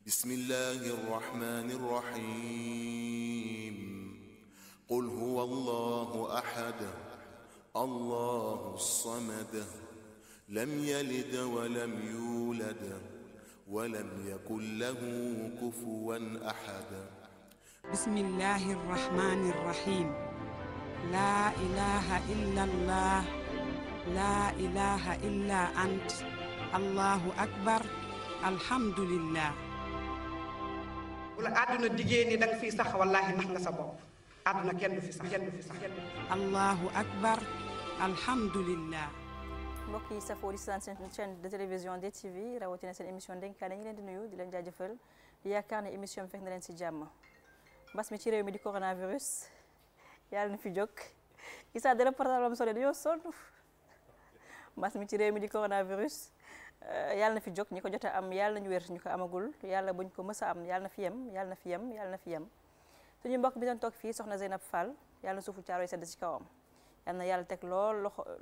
بسم الله الرحمن الرحيم قل هو الله أحد الله الصمد لم يلد ولم يولد ولم يكن له كفوا أحد بسم الله الرحمن الرحيم لا إله إلا الله لا إله إلا أنت الله أكبر الحمد لله wala àdduna diggée ni da nga fiy sax wallaahi nax nga sa bopp àdduna kenn du fi sax الله أكبر الحمد لله mbokk yi safoo di seetaan seen chaîne de télévision DTV rawatina seen émission dénkaane ñu leen di nuyu di leen jaajëfal yaakaar ne émission bi fekk na leen si jàmm mbas mi ci réew mi di coronavirus yàlla na fi jóg Issa dara portable am solo dañoo sonn mbas mi ci réew mi di coronavirus yàlla na fi jóg ñi ko jot a am yàlla nañu wér ñu ko amagul yàlla buñ ko mës a am yàlla na fi yem yàlla na fi yem yàlla na fi yem suñu mbokk bi doon toog fii soxna Zeynab Fall yàlla na suufu caaroy sedd ci kawam yàlla na yàlla teg lool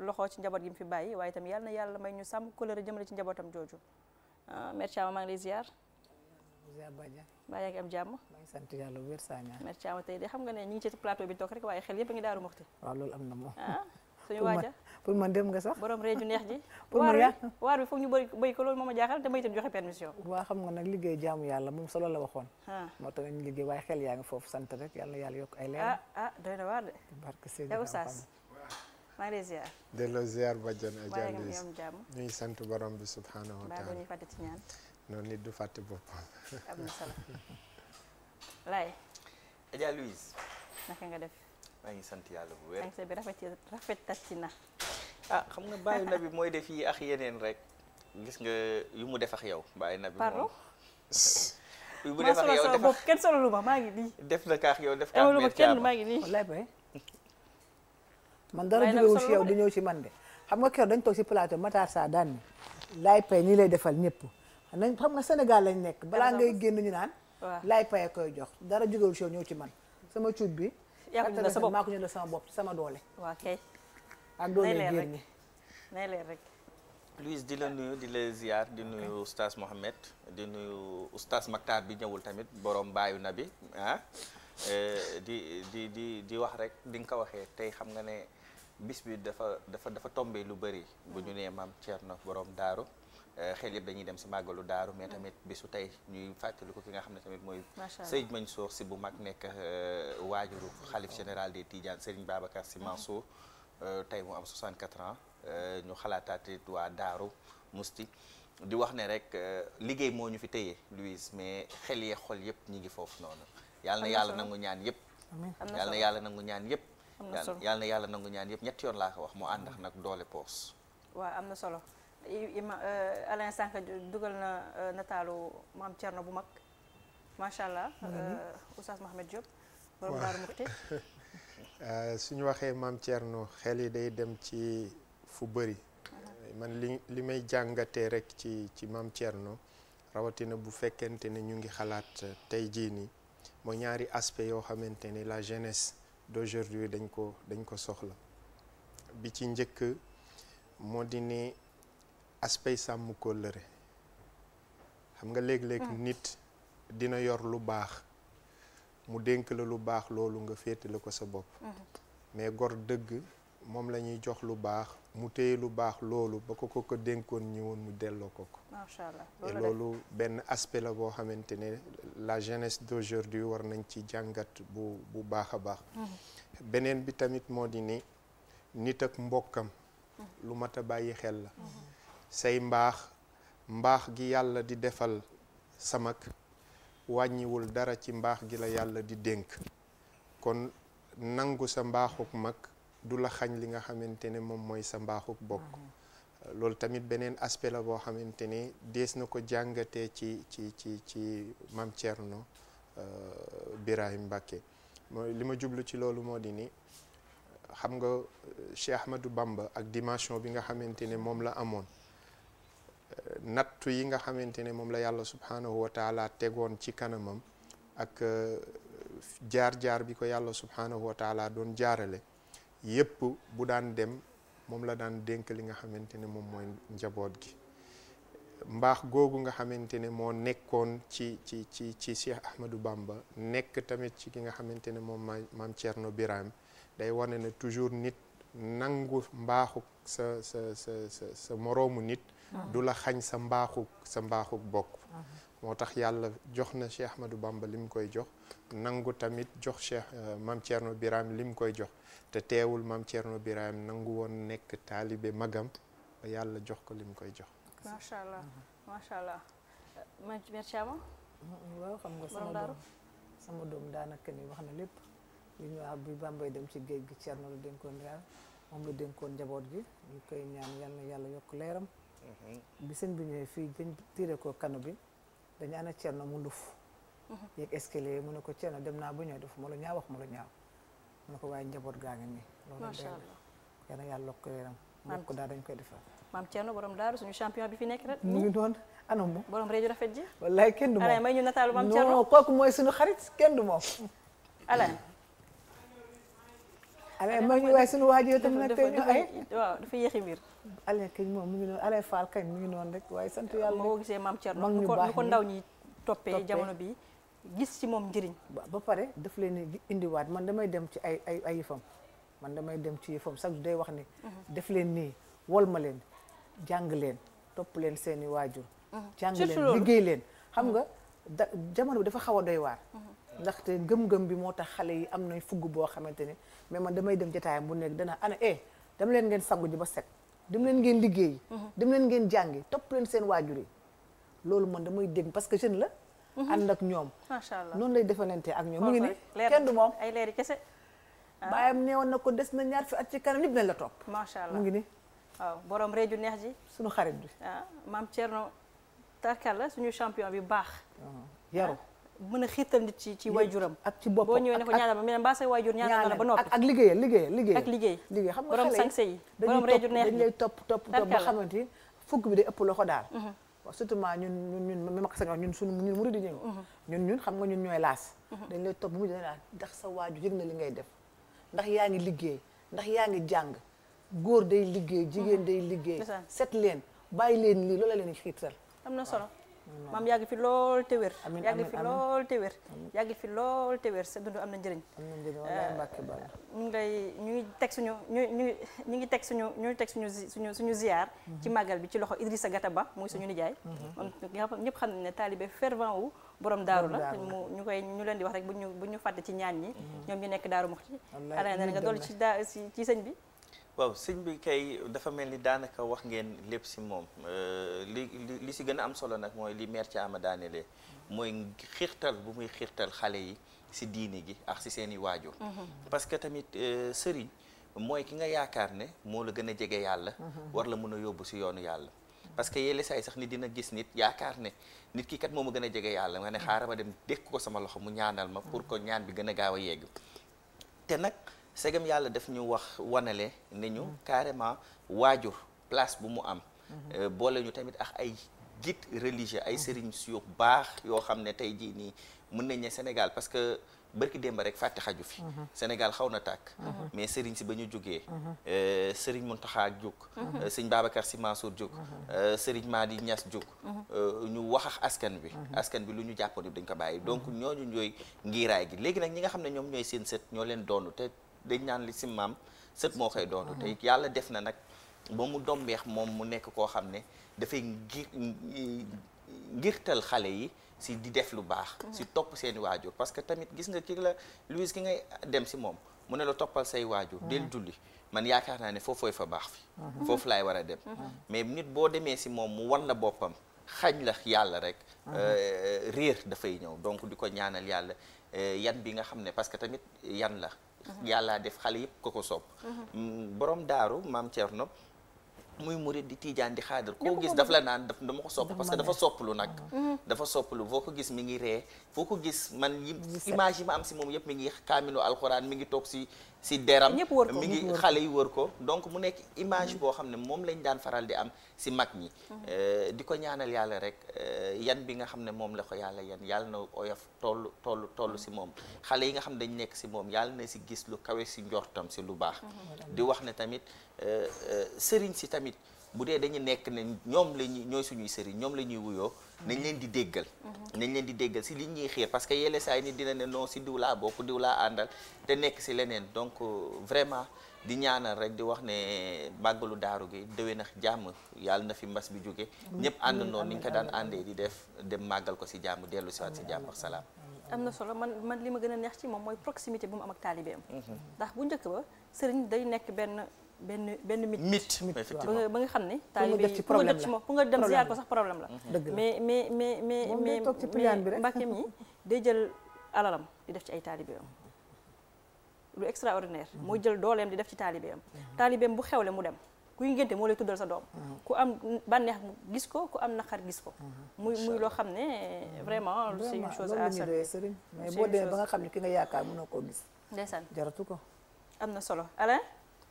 loxo ci njaboot gi mu fi bàyyi waaye itam yàlla na yàlla may ñu sàmm couleur jëmale ci njabootam jooju Mère Thiama maa ngi lay ziar Badiane baa yaa ngi am jàmm maa ngi sant yàlla wér Sagna. Mère Thiama tey de xam nga ne ñu ngi ci plateau bi toog rek waaye xel yëpp a ngi Daaru Muxti waaw loolu am na moom. suñu waaja pour man dem nga sax. borom réeju neex ji pour man waar bi foog ñu bëy ko loolu moo ma jaaxal te may itam joxe permission waa xam nga nag liggéey jaamu yàlla moom solo la waxoon. moo tax ñu liggéey waaye xel yaa ngi foofu sant rek yàlla yàlla yokk ay leer. doy na waar de barke Seydina yow Oustaz maa ngi lay ziar delloo ziar Badiane ak baa yaa Diallo ngi am jàmm ñuy sant borom bi subhanahu wa baa taala dañuy fàtte ci ñaan noonu nit du fàtte boppam. am na solo laay Adja Louise naka nga def maa ngi sant yàlla bu wér. sañse bi rafetati na xam nga bàyyi na bi mooy def yi ak yeneen rek gis nga yu mu def ak yow bàyyi na bi pardon yu mu maa def ak solo yow sama bopp kenn solo lu ma maa ngi nii def na kaax yow def kaax amalu ma Mère kenn Thiama. maa ngi nii wallaay bay man dara Waaye nag jógewul solo ci yow de. du ñëw ci man de xam nga keroog dañ toog ci plateau Matar Sa daan ni laay pay nii lay defal ñëpp nañ xam nga Sénégal lañ nekk balaa ngay génn ñu naan waaw laay pay koy jox dara jógewul ci yow ñëw ci man sama cuub bi yaa ko jëndal sa bopp maa ko jëndal sama bopp sama doole waa kay ak doole nay leer géer rek ñi nay leer rek Louise di la nuyu di la ziar di nuyu oustaz Mohamed di nuyu oustaz Maktar bi ñëwul tamit borom baayu na bi di wax rek di nga ko waxee tey xam nga ne bis bi dafa tombé lu bëri bu ñu nee maam Thierno borom daaru xel yëpp dañuy dem si màggalu daaru mais tamit bisu tey ñuy fàttali ko ki nga xam ne tamit mooy macha allah Sëriñ Mansour si bu mag nekk waajuru xalif général des Tidianes Serigne Babacar Sy Mansour tey mu am 64 ans ñu xalaataat waa Daaru Musti di wax ne rek liggéey moo ñu fi téye Louise mais xel yee xol yëpp ñi ngi foofu noonu yàlla na yàlla nangu ñaan yëpp am na yàlla na solo yàlla nangu ñaan yëpp am na solo yàlla na yàlla nangu ñaan yëpp ñetti yoon laa ko wax mu ànd ak nag doole poos waaw am na solo Alain Sànq dugal na nataalu maam Thierno bu mag macha allah Oustaz Mohamed Diop borom Daaru Muxti suñu waxee maam Thierno xel yi day dem ci fu bëri man li may jàngatee rek ci maam Thierno rawatina bu fekkente ne ñu ngi xalaat tey jii nii mooy ñaari aspect yoo xamante ni la jeunesse d'aujourd'hui dañ ko soxla bi ci njëkk moo di ni aspect sàmm kóllëre xam nga léeg-léeg nit dina yor lu baax mu dénk la lu baax loolu nga féetale ko sa bopp mais gor dëgg moom la ñuy jox lu baax mu téye lu baax loolu ba ko dénkoon ñëwoon mu delloo ko macha allah et loolu benn aspect la boo xamante ne la jeunesse d'aujourd'hui war nañ ci jàngat bu baax a baax beneen bi tamit moo di ni nit ak mbokkam lu mat a bàyyi xel la say mbaax gi yàlla di defal sa mag wàññiwul dara ci mbaax gi la yàlla di dénk kon nangu sa mbaaxuk mag du la xañ li nga xamante ne moom mooy sa mbaaxuk bokk loolu tamit beneen aspect la boo xamante ne dees na ko jàngatee ci Maam Thierno Birahim Mbacké mooy li ma jublu ci loolu moo di ni xam nga Cheikh Ahmadou Bamba ak dimension bi nga xamante ne moom la amoon nattu yi nga xamante ne moom la yàlla subhanahu wa taala tegoon ci kanamam ak jaar-jaar bi ko yàlla subhanahu wa taala doon jaarale yépp bu daan dem moom la daan dénk li nga xamante ne moom mooy njaboot gi mbaax googu nga xamante ne moo nekkoon ci Cheikh Ahmadou Bamba nekk tamit ci ki nga xamante ne moom maam Thierno Birahim day wane ne toujours nit nangu mbaaxu sa moroomu nit du la xañ sa mbaaxu bokk moo tax yàlla jox na Cheikh Ahmadou Bamba li mu koy jox nangu tamit jox Cheikh maam Thierno Birahim li mu koy jox te teewul maam Thierno Birahim nangu woon nekk taalibe magam ba yàlla jox ko li mu koy jox. macha allah macha allah. Mère Thiama. waaw xam nga sama doom daanaka ni wax na lépp li ñu wax bi Bambay dem ci géej gi Thierno la dénkoon yàlla moom la dénkoon njaboot gi ñu koy ñaan yal na yàlla yokk leeram. bi sëñ bi ñëwee fii dañ tiré ko kano bi dañu ana Thierno mu luf. yéeg escalier mu ne ko Thierno dem naa ba ñëw def ma la ñaaw wax ma la ñaaw mu ne ko waaye njaboot gaa ngi nii. macha allah yal na yàlla yokk leeram. mbokk daal dañ koy defal. maam Thierno borom daaru suñu champion bi fi nekk rek. mu ngi doon anam moom. borom réew rafet ji. wallaay kenn du moom Alain may ñu nataalu maam Thierno. non kooku mooy suñu xarit kenn du moom. Alain. Alain may ñu waaye suñu waa ji tam nag tey ñu ay. waaw dafa yéexi mbir. Alain kañ moom mu ngi noonu Alain Fall kañ mu ngi noonu rek waaye sant yàlla. boo gisee maam Thierno mag ñu baax nu ko ndaw ñi toppee jamono bi gis ci moom njëriñ. ba pare daf leen di indiwaat man damay dem ci ay yëfam man damay dem ci yëfam sax day wax ni. def leen nii wol ma leen jàng leen topp leen seeni waajur. jàng leen liggéey leen xam nga jamono bi dafa xaw a doy waar. ndaxte ngëm-ngëm bi moo tax xale yi am nañ fugg boo xamante ne mais man damay dem jotaayam bu nekk dana ana dem leen ngeen sangu ji ba set dem leen ngeen liggéeyi. dem leen ngeen jàngi topp leen seen waajur yi loolu man damay dégg parce que jeune la. ànd ak ñoom. macha allah noonu lay defalante ak ñoom. mu ngi ni kenn du moom ay leeri kese. baayam neewoon na ko des na ñaar fi at ci kanam ñëpp nañ la topp. macha allah mu ngi ni waaw borom réeju neex ji. suñu xarit bi. maam Thierno tarkalla suñu champion bi baax. yaru mën a xiirtal nit ci wayjuram. ak ci boppam boo ñëwee ne ko ñaanal ba mais mbaa say wayjur ñaanal la ba noppi. ak liggéeyal ak liggéey. xam nga borom xale sañse yi borom réju neex dañ lay topp ba xamante ni fukk bi day ëpp loxo daal. waaw surtout ñun même ak sa ñun suñu murid yi ñun xam nga ñun ñooy laas. dañ lay topp bu mujj daal ndax sa waajur yëg na li ngay def ndax yaa ngi liggéey ndax yaa ngi jàng góor day liggéey jigéen day liggéey. set leen bàyyi leen lii loola leen xiital. am na solo maam yàgg fi lool te wér. yàgg fi lool te wér. yàgg fi lool te wér sa dund am na njëriñ. am na njëriñ walaay Mbàkke Balla. ñu ngi teg suñu ziar. ci màggal bi ci loxo Idrissa Gata Ba muy suñu nijaay. moom ñëpp xam nañ ne taalibe fervent wu borom daaru la. ñu leen di wax rek bu ñu fàtte ci ñaan ñi. ñoom ñu nekk daaru Muxti. ala na nga dolli ci sëñ bi. waaw sëñ bi kay dafa mel ni daanaka wax ngeen lépp si moom li si gën a am solo nag mooy li Mère Thiama daanelee mooy xiirtal bu muy xiirtal xale yi si diini gi ak si seeni waajur. parce que tamit sëriñ mooy ki nga yaakaar ne moo la gën a jege yàlla. war la mën a yóbbu si yoonu yàlla. parce que yéle saay sax nit dina gis nit yaakaar ne nit ki kat moo ma gën a jege yàlla nga ne xaaral ma dem dékk ko sama loxo mu ñaanal ma pour que ñaan bi gën a gaaw a yegg te nag. segam yàlla daf ñu wax wanale ne ñu carrément waajur place bu mu am boole ñu tamit ak ay guide religieux ay sëriñ yu baax yoo xam ne tey jii nii mën nañ ne Sénégal parce que bërki démb rek fàtte xaju fi Sénégal xaw na tàkk mais sëriñ si ba ñu jógee sëriñ Mountakha jóg sëriñ Babacar Sy Mansour jóg sëriñ Madi Niass jóg ñu wax ak askan bi lu ñu jàppoon dañ ko bàyyi donc ñooñu ñooy ngiiraay gi léegi nag ñi nga xam ne ñoom ñooy seen sët ñoo leen doonu te dañ naan li si maam sët moo koy doonu te yàlla def na nag ba mu dombeex moom mu nekk koo xam ne dafay ngirtal xale yi si di def lu baax si topp seeni waajur parce que tamit gis nga ki la Louise ki ngay dem si moom mu ne la toppal say waajur del julli man yaakaar naa ne foofooy fa baax fi foofu laay war a dem mais nit boo demee si moom mu wan la boppam xañ la yàlla rek réer dafay ñëw donc di ko ñaanal yàlla yan bi nga xam ne parce que tamit yan la yàlla def xale yëpp ko sopp borom daaru maam Thierno muy murid di tiijaan di xaadar koo gis daf la naan dama ko sopp parce que dafa sopplu nag dafa sopplu foo ko gis mi ngi ree foo ko gis man image yi ma am si moom yëpp mi ngi kaamilu alxuraan mi ngi toog si deram mi ngi xale yi wër ko donc mu nekk image boo xam ne moom lañ daan faral di am si mag ñi di ko ñaanal yàlla rek yan bi nga xam ne moom la ko yàlla na oyof toll si moom xale yi nga xam ne dañ nekk si moom yàlla na si gis lu kawe si njortam si lu baax di wax ne tamit sëriñ si tamit bu dee dañu nekk ne ñoom la ñuy ñooy suñuy sëriñ ñoom la ñuy wuyoo nañ leen di déggal nañ leen di déggal si li ñuy xiir parce que yelle saa yi nit dina ne non si diw laa bokk diw laa àndal te nekk si leneen donc vraiment di ñaanal rek di wax ne màggalu daaru gi déwén ak jàmm yàlla na fi mbas bi jóge ñëpp àndandoo ni ñu ko daan àndee di def dem màggal ko si jàmm dellu si waat si jàmm ak salaam. am na solo man li ma gën a neex ci moom mooy proximité bu mu am ak taalibeem ndax bu njëkk ba sëriñ day nekk benn mythe effectivement ba nga xam ne taalibe yi pour nga jot ci moom pour nga dem ziar ko sax problème la mais Mbàkke mi day jël alalam di def ci ay taalibeem lu extraordinaire mooy jël dooleem di def ci taalibeem taalibeem bu xewle mu dem kuy ngénte moo lay tuddal sa doom ku am bànneex gis ko ku am naqar gis ko muy loo xam ne vraiment c'est une chose à saluer sëriñ mais boo demee ba nga xam ne ki nga yaakaar mënoo koo gis ndeysaan jaratu ko am na solo Alain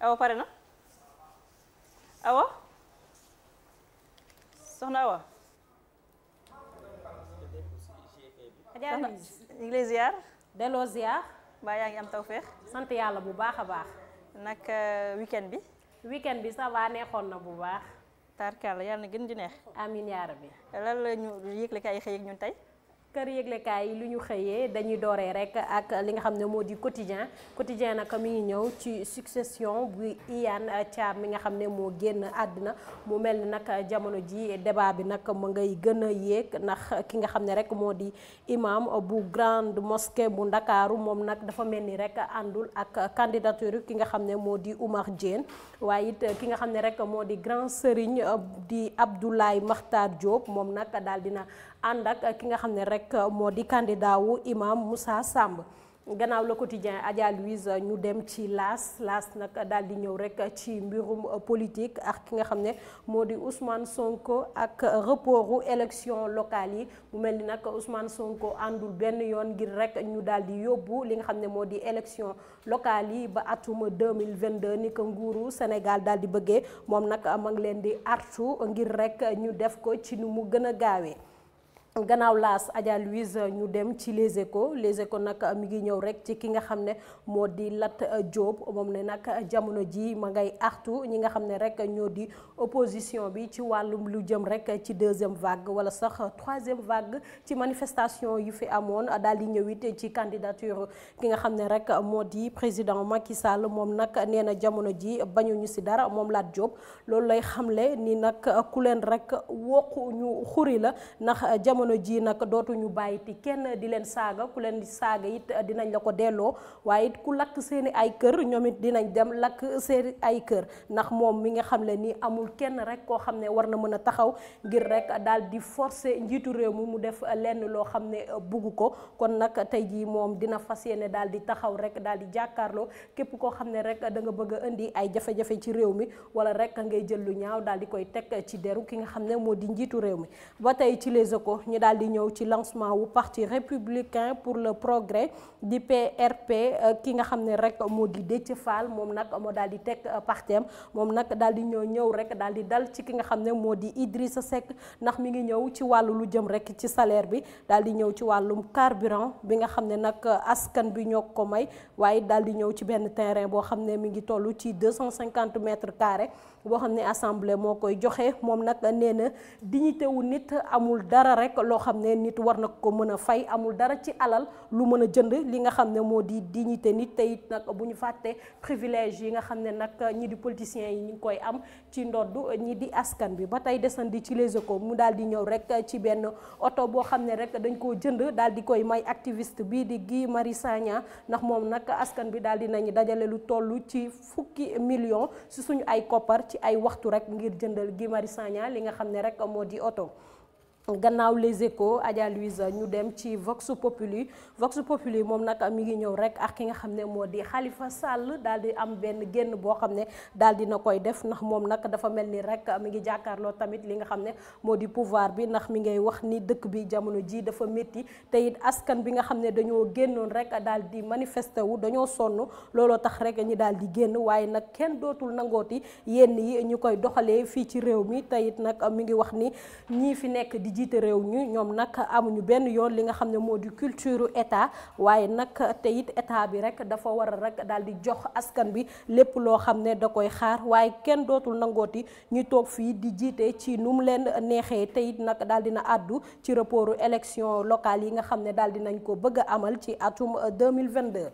Awa pare na Awa soxna Awa ñu ngi lay ziar delloo ziar mbaa yaa ngi am tawfeex sant yàlla bu baax a baax nag weekend bi ça va neexoon na bu baax tarkalla yàlla na gën di neex amiin yaa rabbi lan la ñu yëgle kay xëy ak ñun tey kër yëglekaay yi lu ñu xëyee dañuy dooree rek ak li nga xam ne moo di quotidien nag mi ngi ñëw ci succession bu Iyane Thiam mi nga xam ne moo génn àddina mu mel ni nag jamono ji débat bi nag mu ngay gën a yéeg ndax ki nga xam ne rek moo di imam bu grande mosquée bu Ndakaaru moom nag dafa mel ni rek àndul ak candidature ki nga xam ne moo di Oumar Diène waaye it ki nga xam ne rek moo di grand serigne di Abdoulaye Makhtar Diop moom nag daal dina ànd ak ki nga xam ne rek moo di candidat wu imam Moussa Samb gannaaw le quotidien Adja Louise ñu dem ci laas nag daal di ñëw rek ci mbirum politique ak ki nga xam ne moo di Ousmane Sonko ak reportu élection locale yi mu mel ni nag Ousmane Sonko àndul benn yoon ngir rek ñu daal di yóbbu li nga xam ne moo di élection locale yi ba atum 2022 ni ko nguuru Sénégal daal di bëggee moom nag ma ngi leen di artu ngir rek ñu def ko ci nu mu gën a gaawee. gannaaw laas Adja Louise ñu dem ci les échos nag mi ngi ñëw rek ci ki nga xam ne moo di Lat Diop moom ne nag jamono ji ma ngay artu ñi nga xam ne rek ñoo di opposition bi ci wàllum lu jëm rek ci deuxième vague wala sax troisième vague ci manifestation yu fi amoon daal di ñëwit ci candidature ki nga xam ne rek moo di président Macky Sall moom nag nee na jamono ji bañuñu si dara moom Lat Diop loolu lay xamle ni nag ku leen rek wokku ñu xuri la ndax jamono ji nag dootuñu bàyyiti kenn di leen saaga ku leen di saaga it dinañ la ko delloo waaye it ku lakk seeni ay kër ñoom it dinañ dem lakk seeni ay kër ndax moom mi nga xam ne ni amul kenn rek koo xam ne war na mën a taxaw ngir rek daal di forcer njiitu réew mi mu def lenn loo xam ne bugg ko kon nag tey jii moom dina fas yéene daal di taxaw rek daal di jàkkaarloo képp koo xam ne rek da nga bëgg a indi ay jafe-jafe ci réew mi wala rek ngay jël lu ñaaw daal di koy teg ci deru ki nga xam ne moo di njiitu réew mi ba tey ci les Échos ñu daal di ñëw ci lancement wu parti républicain pour le progrès di PRP ki nga xam ne rek moo di Déthié Fall moom nag moo daal di teg partem moom nag daal di ñëw rek daal di dal ci ki nga xam ne moo di Idrissa Seck ndax mi ngi ñëw ci wàllu lu jëm rek ci salaire bi daal di ñëw ci wàllum carburant bi nga xam ne nag askan bi ñoo ko may waaye daal di ñëw ci benn terrain boo xam ne mi ngi toll ci 250 mètres carrés boo xam ne assemblée moo koy joxe moom nag nee na dignité wu nit amul dara rek loo xam ne nit war na ko mën a fay amul dara ci alal lu mën a jënd li nga xam ne moo di dignité nit te it nag bu ñu fàtte privilège yi nga xam ne nag ñi di politiciens yi ñu ngi koy am ci ndoddu ñi di askan bi ba tey desandi ci les Échos mu daal di ñëw rek ci benn oto boo xam ne rek dañ koo jënd daal di koy may activiste bii di Guy Marius Sagna ndax moom nag askan bi daal di nañu dajale lu toll ci 10 millions si suñu ay koppar ci ay waxtu rek ngir jëndal Guy Marius Sagna li nga xam ne rek moo di oto. gannaaw les Échos Adja Louise ñu dem ci Vox Populi moom nag mi ngi ñëw rek ak ki nga xam ne moo di Khalifa Sall daal di am benn génn boo xam ne daal dina koy def ndax moom nag dafa mel ni rek mi ngi jàkkaarloo tamit li nga xam ne moo di pouvoir bi ndax mi ngay wax ni dëkk bi jamono ji dafa métti te it askan bi nga xam ne dañoo génnoon rek daal di manifester wu dañoo sonn looloo tax rek ñi daal di génn waaye nag kenn dootul nangooti yenn yi ñu koy doxalee fii ci réew mi te it nag mi ngi wax ni ñii fi nekk di di jiite réew ñu ñoom nag amuñu benn yoon li nga xam ne moo di culture état waaye nag te it état bi rek dafa war a rek daal di jox askan bi lépp loo xam ne da koy xaar waaye kenn dootul nangooti ñu toog fii di jiite ci nu mu leen neexee te it nag daal dina àddu ci reportu élection locale yi nga xam ne daal dinañ ko bëgg a amal ci atum 2022.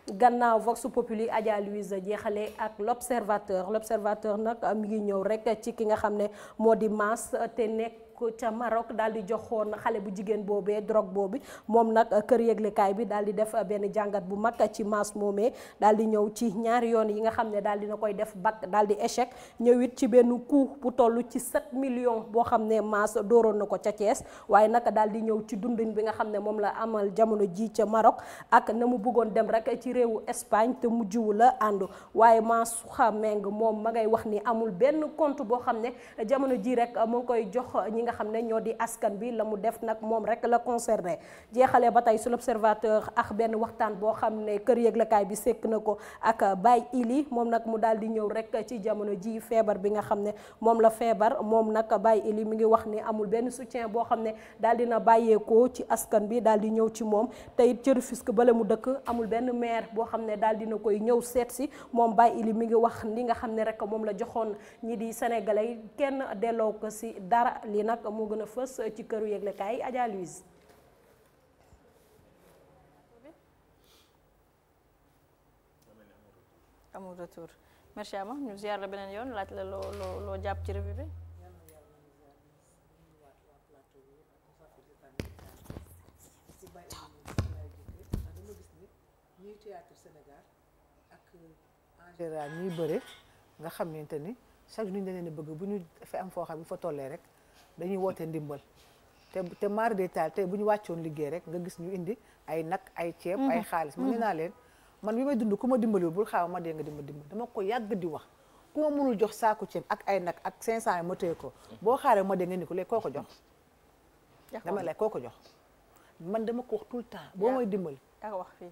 gannaaw Vox Populi Adja Louise jeexale ak l'observateur nag mi ngi ñëw rek ci ki nga xam ne moo di Mass te nekk ca Maroc daal di joxoon xale bu jigéen boobee drogue boobu moom nag kër yëglekaay bi daal di def benn jàngat bu mag ci Mass moomee daal di ñëw ci ñaari yoon yi nga xam ne daal dina koy def bac daal di échec ñëw it ci benn coût bu toll ci 7 millions boo xam ne Mass dooroon na ko ca Thiès waaye nag daal di ñëw ci dundin bi nga xam ne moom la amal jamono ji ca Maroc ak na mu bëggoon dem rek ci réewu Espagne te mujjiwu la àndu waaye Mass Meng moom ma ngay wax ni amul benn compte boo xam ne jamono ji rek mu ngi koy jox nga xam ne ñoo di askan bi la mu def nag moom rek la concerné jeexalee ba tey su l'observateur ak benn waxtaan boo xam ne kër yëglekaay bi sekk na ko ak Baye Ili moom nag mu daal di ñëw rek ci jamono ji feebar bi nga xam ne moom la feebar moom nag Baye Ili mi ngi wax ni amul benn soutien boo xam ne daal dina bàyyeekoo ci askan bi daal di ñëw ci moom te it ci Rufisque bala mu dëkk amul benn maire boo xam ne daal dina koy ñëw seet si moom Baye Ili mi ngi wax li nga xam ne rek moom la joxoon ñi di sénégalais kenn delloo ko si dara li nag moo gën a fës ci këru yëglekaay Adja Louise. amul retour merci Ama ñu ziar la beneen yoon laaj la loo jàpp ci revue bi. ñuy théâtre Sénégal ak en général ñuy bëre nga xamante ni chaque jour ñu leen bëgg bu ñu fa am foo xam ne fa tollee rek dañuy woote ndimbal te maar de taal tey bu ñu wàccoon liggéey rek nga gis ñu indi ay nag ay ceeb ay xaalis man nee naa leen man bi may dund ku ma dimbaliwul bul xaaw ma dee nga dimbal dama ko yàgg di wax ku ma mënul jox saaku ceeb ak ay nag ak 500 yi ma téye ko boo xaaree ma dee nga ni ko léegi koo ko jox dama lay koo ko jox man dama ko wax tout le temps boo may dimbali yaa ko wax fii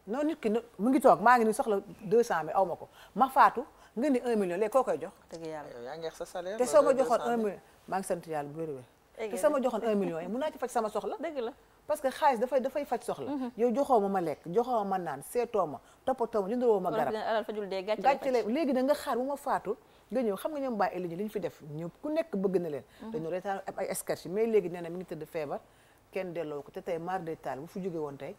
non nit ki mu ngi toog maa ngi ni soxla 200 mais aw ma ko ma faatu nga ni 1 million léegi koo koy jox dëgg yàlla yaa ngi sa salaire te soo ma joxoon 1 million maa ngi sant yàlla bu wér-wér te soo ma joxoon 1 million yi mun naa ci faj sama soxla dëgg la parce que xaalis dafay faj soxla yow joxoo ma lekk joxoo ma naan seetoo ma toppatoo ma jëndaloo ma garab alal fajul dee gàcce la léegi da nga xaar bu ma faatu nga ñëw xam nga ñoom bàyyi li ñu fi def ñëpp ku nekk bëgg na leen dañu reetaan ay sketch mais léegi nee na mi ngi tëdd feebar kenn delloo ko te tey mar de taal bu fu jóge woon tey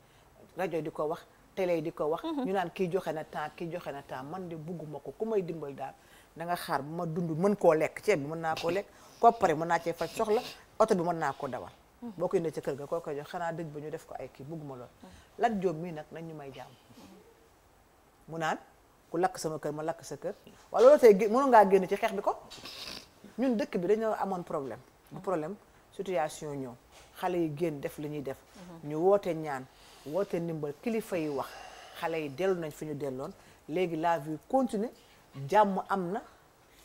rajo di ko wax télé di ko wax ñu naan kii joxe na temps man de bugguma ko ku may dimbal daal da nga xaar bu ma dund mën koo lekk ceeb bi mën naa koo lekk koppare mën naa cee faj soxla oto bi mën naa ko dawal boo ko indee ca kër ga koo koy jox xanaa dëj ba ñu def ko ay kii bugguma lool Lat Diop mii nag nañ ñu may jàmm mu naan ku lakk sama kër ma lakk sa kër wala loolu tey mënu ngaa génn ci xeex bi ko ñun dëkk bi dañoo amoon problème bu problème situation ñëw xale yi génn def li ñuy def ñu woote ñaan woote ndimbal kilifa yi wax xale yi dellu nañ fi ñu delloon léegi la vie continue jàmm am na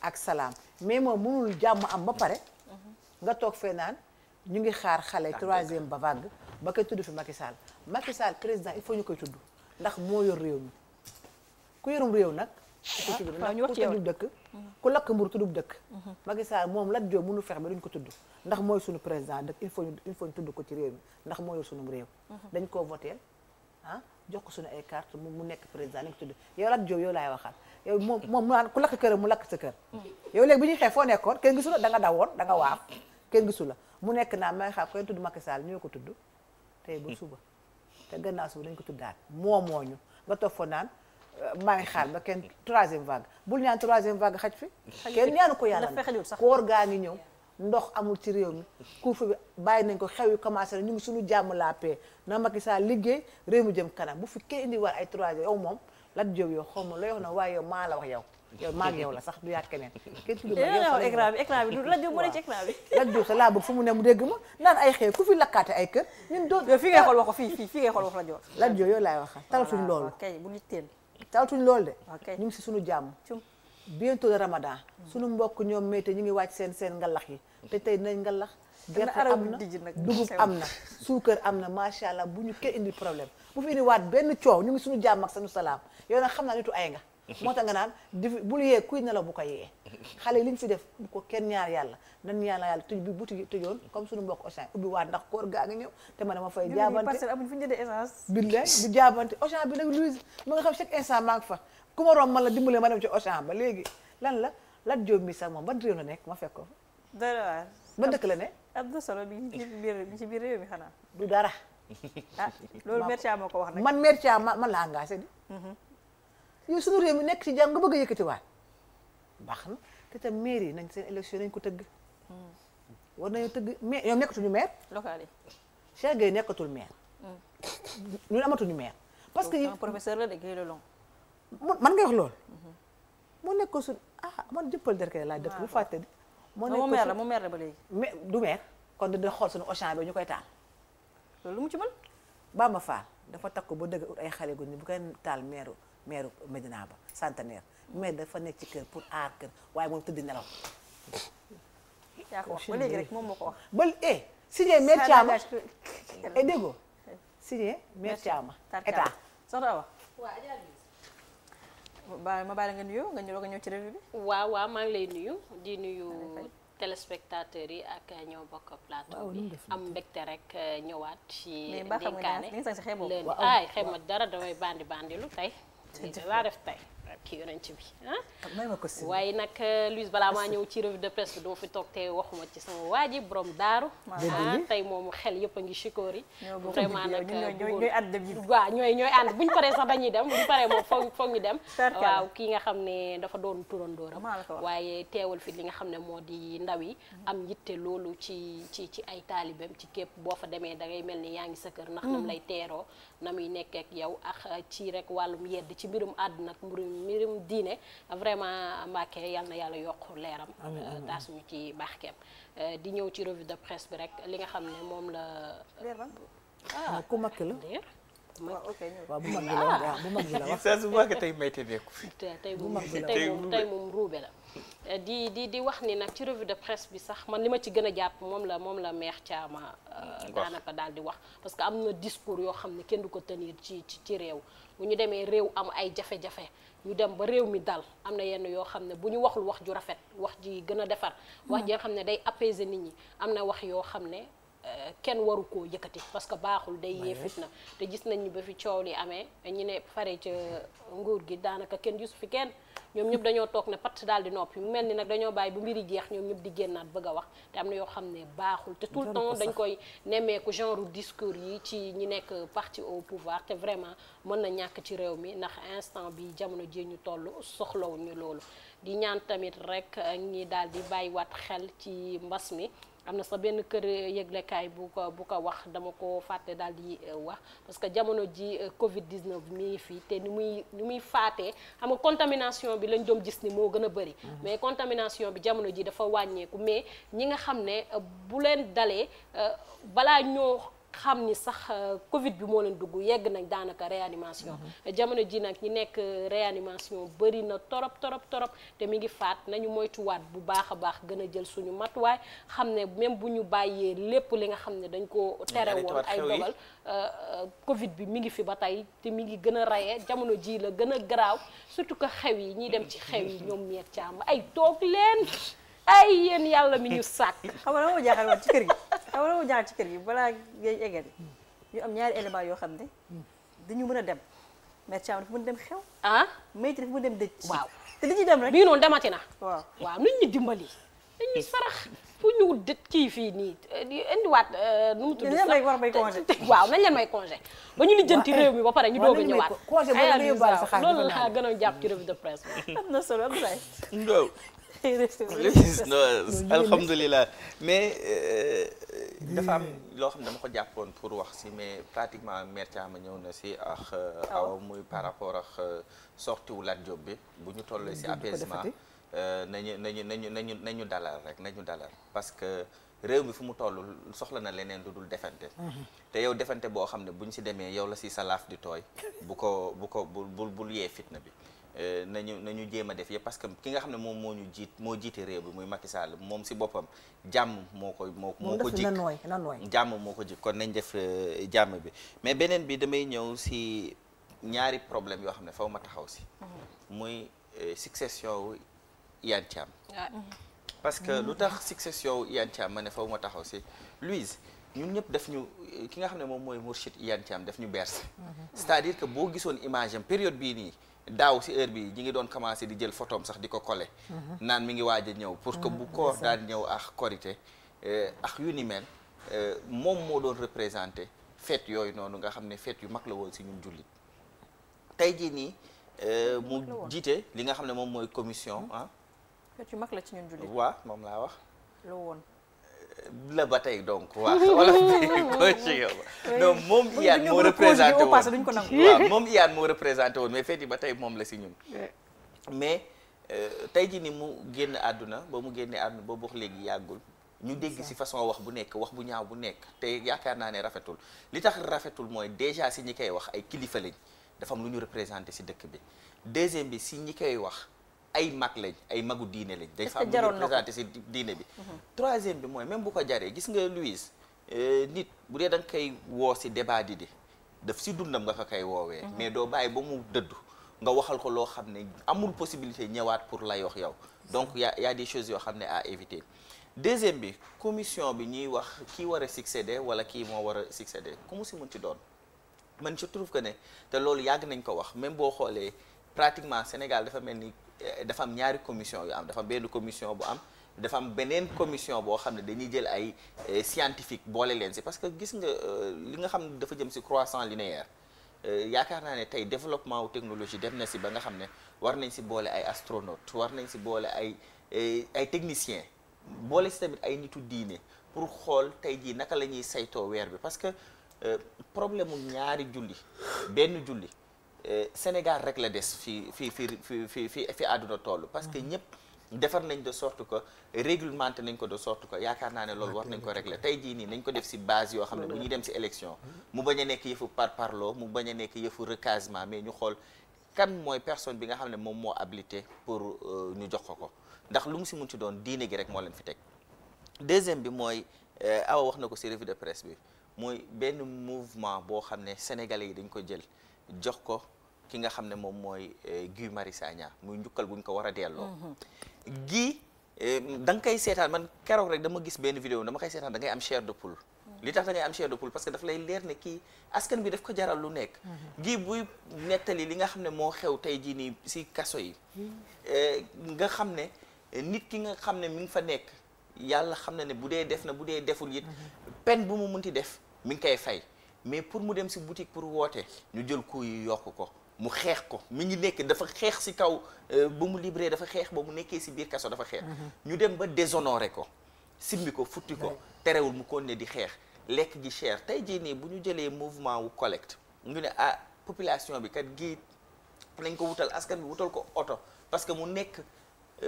ak salaam mais moom mënul jàmm am ba pare nga toog fee naan ñu ngi xaar xale troisième ba vague ba koy tudd fi Macky Sall président il faut ñu koy tudd ndax moo yor réew mi ku yorum réew nag ku tudd ndax ku tuddub dëkk ku lakk mburu tuddub dëkk Macky Sall moom Lat Diop mënu fex ba duñ ko tudd ndax mooy suñu président dëkk il faut ñu tudd ko ci réew mi ndax moo yor suñu réew dañ koo voteel jox ko suñu ay carte mu nekk président nañ ko tudd yow Lat Diop yow laay waxal yow moom mu naan ku lakk kër mu lakk sa kër yow léegi bi ñuy xeex foo nekkoon kenn gisu la da nga dawoon da nga waaf kenn gisu la mu nekk naa may xaar koy tudd Macky Sall ñoo ko tudd tey ba suba te gannaaw suba dañ ko tuddaat mooñu nga toog fa naan maa ngi xaar ba kenn troisième vague bul ñaan troisième vague xaj fi kenn ñaanu ko yàlla koor gaa ngi ñëw ndox amul ci réew mi couvre-feu bi bàyyi nañ ko xew yu commencé na ñu ngi suñu jàmm la paix na Macky Sall liggéey réew mi jëm kanam bu fi kenn indi war ay troisième yow moom Lat Diop yow xaw ma looy wax na waaye yow maa la wax yow maa ngi yow la sax du yàgg keneen kenn tudd ma yow écran bi du Lat Diop moo ne ci écran bi Lat Diop sa laa bëgg fu mu ne mu dégg ma naan ay xew ku fi lakkaate ay kër ñun doon yow fii ngay xool wax ko fii ngay xool wax Lat Diop Lat Diop yow laay waxal talatuñ loolu kay bu nit teel talatuñ loolu de ñu ngi si suñu jàmm bientôt le Ramadan suñu mbokk ñoom mété ñu ngi wàcc seen ngalax yi te tey dinañ ngalax gerte am na dugub am na suukar am na macha allah bu ñu kenn indi problème bu fi indi waat benn coow ñu ngi suñu jàmm ak suñu salaam yow nag xam naa nitu ay nga moo tax nga naan bul yee kuy nelaw bu ko yee xale yi li ñu fi def bu ko kenn ñaar yàlla nan ñaan yàlla tëj bi boutique yi tëjoon comme suñu mbokk Auchan ubbi waat ndax koor gaa ngi ñëw te man dama fay jaabante parcelle amuñ fu ñu jëndee essence. billaay di jaabante Auchan bi nag Louise ma nga xam chaque instant maa ngi fa ku ma romb man la dimbalee ma dem ci Auchan ba léegi lan la Lat Diop mi sax moom ban réew la nekk ma fekk ko dara ba dëkk la ne Abdou Solo bi ci biir réew mi xanaa. du dara loolu Mertia moo ko wax nag. man Mertia man la engagé di yow suñu réew mi nekk ci jàmm nga bëgg a yëkkatiwaat baax na te tam maire yi nañ seen élection nañ ko tëgg war nañu tëgg mais ñoom nekkatuñu maire local yi. Cheikh Gueye nekkatul maire ñun amatuñu maire parce que un professeur la de Gueye Lelong. man ngay wax loolu moo nekk ko su man jëppal derkee laa dëkk bu fàtte di moo nekk mu maire la ba léegi. mais du maire kon dina xool suñu Auchan bi ñu koy taal loolu lu mu ci mën. Bamba Fall dafa takk ba dëgg ut ay xale gu ñu bu koy taal maire Médina ba centenaire mais dafa nekk ci kër pour aar kër waaye moom tëdd nelaw yaa ko wax ba léegi rek moom moo ko wax. ba signé maire Thiama déggoo signé maire Thiama état soxna Awa ma bàyyi la nga nuyoo nga ñëw ci revue bi. waaw maa ngi lay nuyu di nuyu téléspectateurs yi ak ñoo bokk plateau bi am mbégte rek ñëwaat ci dénkaane leen ay xeeb ma dara damay bandi lu tey laa def tey ki yonent bi waaye nag Louise balaa maa ñëw ci revue de presse bi duma fi toog te waxuma ci sama waa ji borom daaru tey moom xel yëpp a ngi chikoor yi vraiment nag ñooy ànd buñ paree sax dañuy dem buñ paree moom foog ñu dem waaw kii nga xam ne dafa doon turandooram waaye teewal fi li nga xam ne moo di ndaw yi am yitte loolu ci ay taalibeem ci képp boo fa demee da ngay mel ni yaa ngi sa kër ndax nam lay teeroo na muy nekk ak yow ak ci rek wàllum yedd ci mbirum àdduna ak mbirum diine vraiment Mbacke yal na yàlla yokk leeram taas ñu ci baaxkeem di ñëw ci revue de presse bi rek li nga xam ne moom la ku makki la waaw bu mag bi la wax bu mag bi la wax saa su mag tey may te nekku fi tey moom ruube la di wax ni nag ci revue de presse bi sax man li ma ci gën a jàpp moom la maire Thiama daanaka daal di wax parce que am na discours yoo xam ne kenn du ko tenir ci réew bu ñu demee réew am ay jafe-jafe ñu dem ba réew mi dal am na yenn yoo xam ne bu ñu waxul wax ju rafet wax ji gën a defar wax ji nga xam ne day apaiser nit ñi am na wax yoo xam ne kenn waru koo yëkkati parce que baaxul day yee fitna te gis nañ ni ba fi coow li amee ñu ne fare ca nguur gi daanaka kenn gisu fi kenn ñoom ñëpp dañoo toog ne patt daal di noppi mu mel ni nag dañoo bàyyi bu mbiri jeex ñoom ñëpp di génnaat bëgg a wax te am na yoo xam ne baaxul te tout le temps dañ koy nemmeeku genre discours yi ci ñi nekk parti au pouvoir te vraiment mën na ñàkk ci réew mi ndax instant bi jamono ji ñu toll soxlawuñu loolu di ñaan tamit rek ñi daal di bàyyiwaat xel ci mbas mi am na sa benn kër yëglekaay bu ko wax dama ko fàtte daal di wax parce que jamono ji Covid 19 mi ngi fii te ni muy faatee xam nga contamination bi lañ doon gis ni moo gën a bëri. mais contamination bi jamono ji dafa wàññeeku mais ñi nga xam ne bu leen dalee balaa ñoo xam ni sax Covid bi moo leen dugg yegg nañ daanaka réanimation. jamono ji nag ñi nekk réanimation bëri na torop te mi ngi faat nañu moytuwaat bu baax a baax gën a jël suñu matuwaay xam ne même bu ñu bàyyee lépp li nga xam ne dañ ko tere woon ay dogal Covid bi mi ngi fi ba tey te mi ngi gën a rayee jamono ji la gën a garaaw surtout que xew yi ñiy dem ci xew yi ñoom meer caam ay toog leen ay yéen yàlla mi ñu sàkk. xam nga moo jaaxal woon ci kër gi xam nga moo jaaxal ci kër gi balaa ngay eggal ñu am ñaari élément yoo xam ne dañu mën a dem mais Thiam dafa mën dem xew. Maïté dafa mën dem dëj. waaw te li ñuy dem rek. bii noonu demati na. waaw nit ñi dimbali. dañuy sarax fu ñu dët kii fii nii indiwaat nu mu tudd sax waaw nañ leen may congé ba ñu lijjanti réew mi ba pare ñu doog a ñëwaat. congé boobu nga yóbbaale sa xaalis loolu la gën a jàpp ci revue de presse bi. am na solo Abdoulaye. alhamdulilah mais dafa am loo xam ne dama ko jàppoon pour wax si mais pratiquement maire Thiam ñëw na si ak awa muy par rapport ak sortie wu Lat Diop bi bu ñu tollee si apaisement nañu dalal rek nañu dalal parce que réew mi fu mu toll soxla na leneen lu dul defante te yow defante boo xam ne bu ñu si demee yow la si sa laaf di tooy bul yee fitna bi nañu jéem a def yëpp parce que ki nga xam ne moom moo jiite réew bi muy Macky Sall moom si boppam jàmm moo ko jik jàmm moo ko jik kon nañ def jàmm bi mais beneen bi damay ñëw si ñaari problème yoo xam ne faw ma taxaw si muy succession wu Iyane Thiam parce que lu tax succession Iyane Thiam ma ne faw ma taxaw si Louise ñun ñëpp def ñu ki nga xam ne moom mooy Mourchid Iyane Thiam def ñu bercé c'est-à-dire que boo gisoon image am période bii nii daaw si heure bi ñi ngi doon commencé di jël photom sax di ko collé naan mi ngi waaj a ñëw pour que bu koor daal ñëw ak korité ak yu ni mel moom moo doon représenté fête yooyu noonu nga xam ne fête yu mag la woon si ñun jullit tey jii nii mu jiite li nga xam ne moom mooy commission fête yu mag la ci ñun jullit waaw moom laa wax la woon la ba tey donc waaw wala donc moom Iyane moo représenté woon waaw moom Iyane moo représenté woon mais fête yi ba tey moom la si ñun mais tey jii ni mu génn àdduna ba mu génnee àdduna ba wax léegi yàggul ñu dégg si façon wax bu nekk wax bu ñaaw bu nekk te yaakaar naa ne rafetul li tax rafetul mooy déjà si ñi koy wax ay kilifa lañ dafa am lu ñu représenté si dëkk bi deuxième bi si ñi koy wax ay mag lañ ay magu diine lañ dafa am lu ñu représenté si diine bi troisième bi mooy même bu ko jaree gis nga Louise nit bu dee da nga koy woo si débat di daf si dundam nga ko koy woowee mais doo bàyyi ba mu dëddu nga waxal ko loo xam ne amul possibilité ñëwaat pour lay wax yow donc y a des choses yoo xam ne à éviter deuxième bi commission bi ñuy wax kii war a succéder wala kii moo war a succéder ku mu si mën ci doon man je trouve que ne te loolu yàgg nañ ko wax même boo xoolee pratiquement Sénégal dafa mel ni dafa am ñaari commission yu am dafa am benn commission bu am dafa am beneen commission boo xam ne dañuy jël ay scientifique boole leen si parce que gis nga li nga xam ne dafa jëm si croissant linéaire yaakaar naa ne tey développement wu technologie dem na si ba nga xam ne war nañ si boole ay astronautes war nañ si boole ay techniciens boole si tamit ay nitu diine pour xool tey jii naka la ñuy saytoo weer bi parce que problème mu ñaari julli benn julli Sénégal rek la des fi àdduna toll parce que ñëpp defar nañ de sorte que réglementé nañ ko de sorte que yaakaar naa ne loolu war nañ ko régler tey jii nii nañ ko def si base yoo xam ne bu ñuy dem si élection mu bañ a nekk yëfu parparloo mu bañ a nekk yëfu recasement mais ñu xool kan mooy personne bi nga xam ne moom moo habilité pour ñu jox ko ndax lu mu si mun ci doon diine gi rek moo leen fi teg deuxième bi mooy Awa wax na ko si revue de presse bi mooy benn mouvement boo xam ne sénégalais yi dañ ko jël jox ko ki nga xam ne moom mooy Guy Marius Sagna muy njukkal buñ ko war a delloo Guy da nga koy seetaan man keroog rek dama gis benn vidéo dama koy seetaan da ngay am chair de poule li tax da ngay am chair de poule parce que daf lay leer ne kii askan bi daf ko jaral lu nekk Guy buy nettali li nga xam ne moo xew tey jii nii si kaso yi nga xam ne nit ki nga xam ne mi ngi fa nekk yàlla xam na ne bu dee def na bu dee deful it peine bu mu munti def mi ngi koy fay mais pour mu dem si boutique pour woote ñu jël coup yi yokk ko mu xeex ko mi ngi nekk dafa xeex si kaw ba mu libéré dafa xeex ba mu nekkee si biir kaso dafa xeex ñu dem ba déshonoré ko simbi ko futti ko terewul mu kon ne di xeex lekk gi cher tey jii nii bu ñu jëlee mouvement wu collecte ñu ne population bi kat gi nañ ko wutal askan bi wutal ko oto parce que mu nekk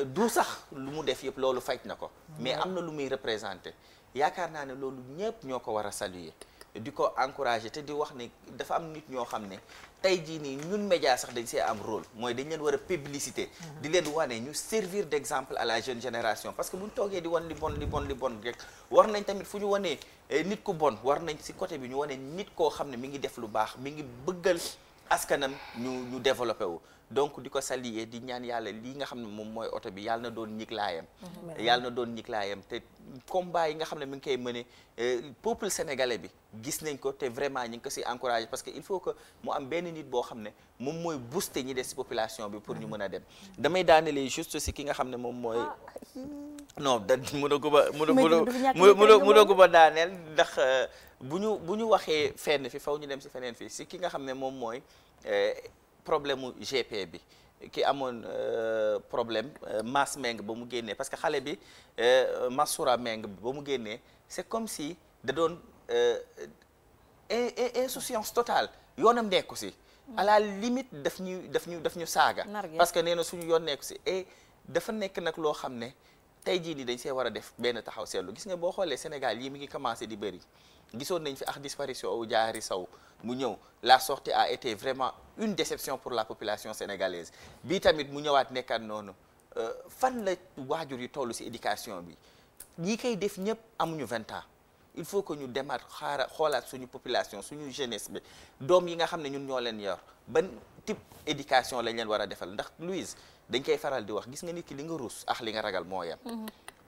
du sax lu mu def yëpp loolu faj na ko mais am na lu muy représenté yaakaar naa ne loolu ñëpp ñoo ko war a saluer di ko encourager te di wax ne dafa am nit ñoo xam ne tey jii nii ñun média sax dañ see am rôle mooy dañ leen war a publicité di leen wane ñu servir d'exemple à la jeune génération parce que bu ñu toogee di wan li bon rek war nañ tamit fu ñu wanee nit ku bon war nañ si côté bi ñu wane nit koo xam ne mi ngi def lu baax mi ngi bëggal askanam ñu développé wu donc di ko saluer di ñaan yàlla lii nga xam ne moom mooy oto bi yàlla na doon ñiglaayam yàlla na doon ñiglaayam te combat yi nga xam ne mi ngi koy mëne peuple sénégalais bi gis nañ ko te vraiment ñu ngi ko si encouragé parce que il faut que mu am benn nit boo xam ne moom mooy booster ñi des si population bi pour ñu mën a dem damay daanelee juste si ki nga xam ne moom mooy non da mënagu ba daaneel ndax bu ñu waxee fenn fi faw ñu dem si feneen fi si ki nga xam ne moom mooy problème mu GP bi ki amoon problème Mass Meng ba mu génnee parce que xale bi Massoura Meng ba mu génnee c'est comme si da doon insouciance totale yoonam nekku si à la limite daf ñu saaga parce que nee na suñu yoon nekku si et dafa nekk nag loo xam ne tey jii nii dañ see war a def benn taxaw seetlu gis nga boo xoolee Sénégal yi mi ngi commencé di bëri gisoon nañ fi ak disparition wu Diary Sow mu ñëw la sortie a été vraiment une déception pour la population sénégalaise bii tamit mu ñëwaat nekkaat noonu fan la waajur yi toll ci éducation bi ñi koy def ñëpp amuñu 20 ans il faut que ñu demaat xoolaat suñu population suñu jeunesse bi doom yi nga xam ne ñun ñoo leen yor ban type éducation lañ leen war a defal ndax Louise dañ koy faral di wax gis nga nit ki li nga rus ak li nga ragal moo yem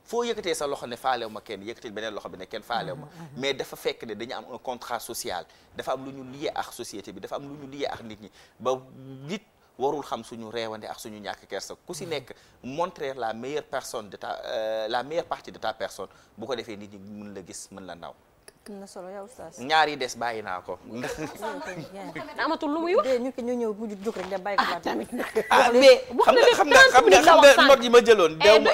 foo yëkkatee sa loxo ne faalew ma kenn yëkkatil beneen loxo bi ne kenn faalew ma mais dafa fekk ne dañu am un contrat social dafa am lu ñu lié ak société bi dafa am lu ñu lié ak nit ñi ba nit warul xam suñu reewande ak suñu ñàkk kersa ku si nekk montrer la meilleure personne de la meilleure partie de ta personne bu ko defee nit ñi mën la gis mën la naw. am na solo yow oustaz. ñaar yi des bàyyi naa ko. amatul lu muy wax. ñu ñëw mujj jóg rek dem bàyyi ko tamit mais xam nga note yi ma jëloon. dew ma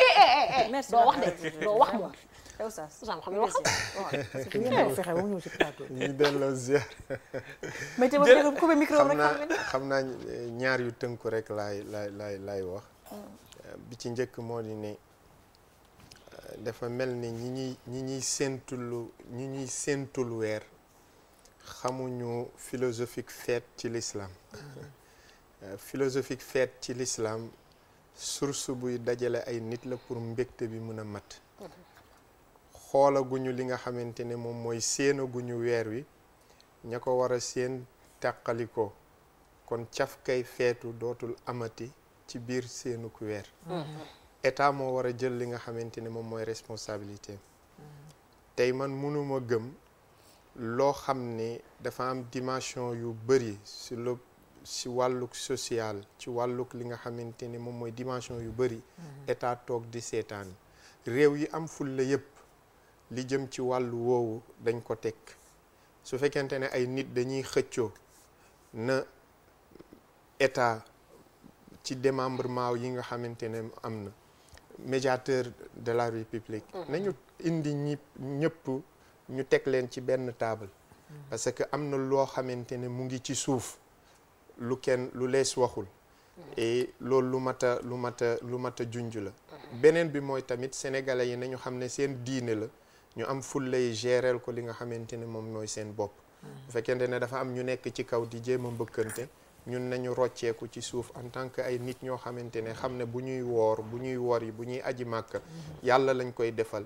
merci doo wax de doo wax moom. yow oustaz xam nga wax. fexe ba mu ñëw ci plateau. ñu delloo ziar. mais te ba coupé micro rek xam naa ñaar yu tënku rek laay wax. bi ci njëkk moo di ne dafa mel ni ñi ñuy séentul weer xamuñu philosophique fête ci l'islam. Philosophique fête ci l'islam source buy dajale ay nit la pour mbégte bi mën a mat. xoolaguñu li nga xamante ne moom mooy séenaguñu weer wi ña ko war a séen tàqalikoo kon caf kay feetu dootul amati ci biir séenuk weer. état moo war a jël li nga xamante ne moom mooy responsabilité tey man mënuma gëm loo xam ne dafa am dimension yu bëri si wàlluk social ci wàlluk li nga xamante ne moom mooy dimension yu bëri état toog di seetaan réew yi am fulla yépp li jëm ci wàllu woowu dañ ko teg su fekkente ne ay nit dañuy xëccoo na état ci démembrement yi nga xamante ne am na médiateur de la république nañu indi ñëpp ñu teg leen ci benn table parce que am na loo xamante ne mu ngi ci suuf lu lees waxul et loolu lu mat a junj la beneen bi mooy tamit sénégalais yi nañu xam ne seen diine la ñu am fullay géreel ko li nga xamante ne moom mooy seen bopp bu fekkente ne dafa am ñu nekk ci kaw di jéem a mbëkkante ñun nañu rocceeku ci suuf en tant que ay nit ñoo xamante ne xam ne bu ñuy wori bu ñuy aji màkk yàlla lañ koy defal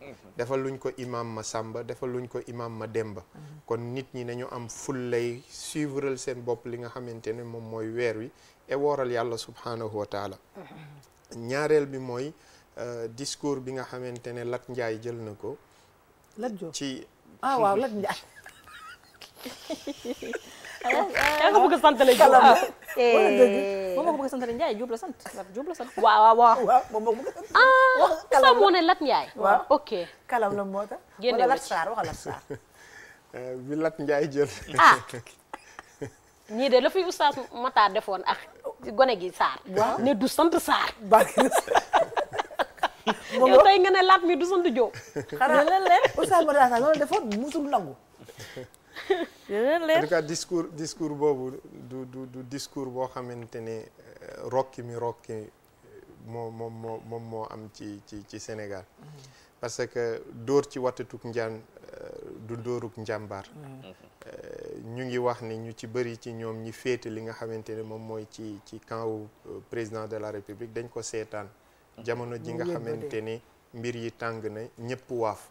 luñ ko imam ma Samba defal luñ ko imam ma Demba kon nit ñi nañu am fullay suivral seen bopp li nga xamante ne moom mooy weer wi et wooral yàlla subhanahu wa taala ñaareel bi mooy discours bi nga xamante ne Lat Njaay jël na ko ci waaw Lat Njaay yaa nga bëgg a sant la Diop moom moo ko bëgg a sant la Ndiaye Diop la sant Diop la sant. waaw moom moo ko bëgg a sant. sax moo ne Lat Ndiaye. waaw ok. kalam la moo tax. génne wala Lat Saar waxal Lat Saar. bi Lat Ndiaye jël. ñii de la fi oustaz Matar defoon ak gone gi Saar. ne du sant Saar. yow tey nga ne Lat mi du sant Diop. xanaa lan leen oustaz Matar Sarr loolu defoon musul nangu. en tout cas discours boobu du discours boo xamante ne rokki moo am ci Sénégal parce que dóor ci watatuk njaan du dóoruk njàmbaar ñu ngi wax ni ñu ci bëri ci ñoom ñi féete li nga xamante ne moom mooy ci camp wu président de la République dañ ko seetaan jamono ji nga xamante ni mbir yi tàng na ñëpp waaf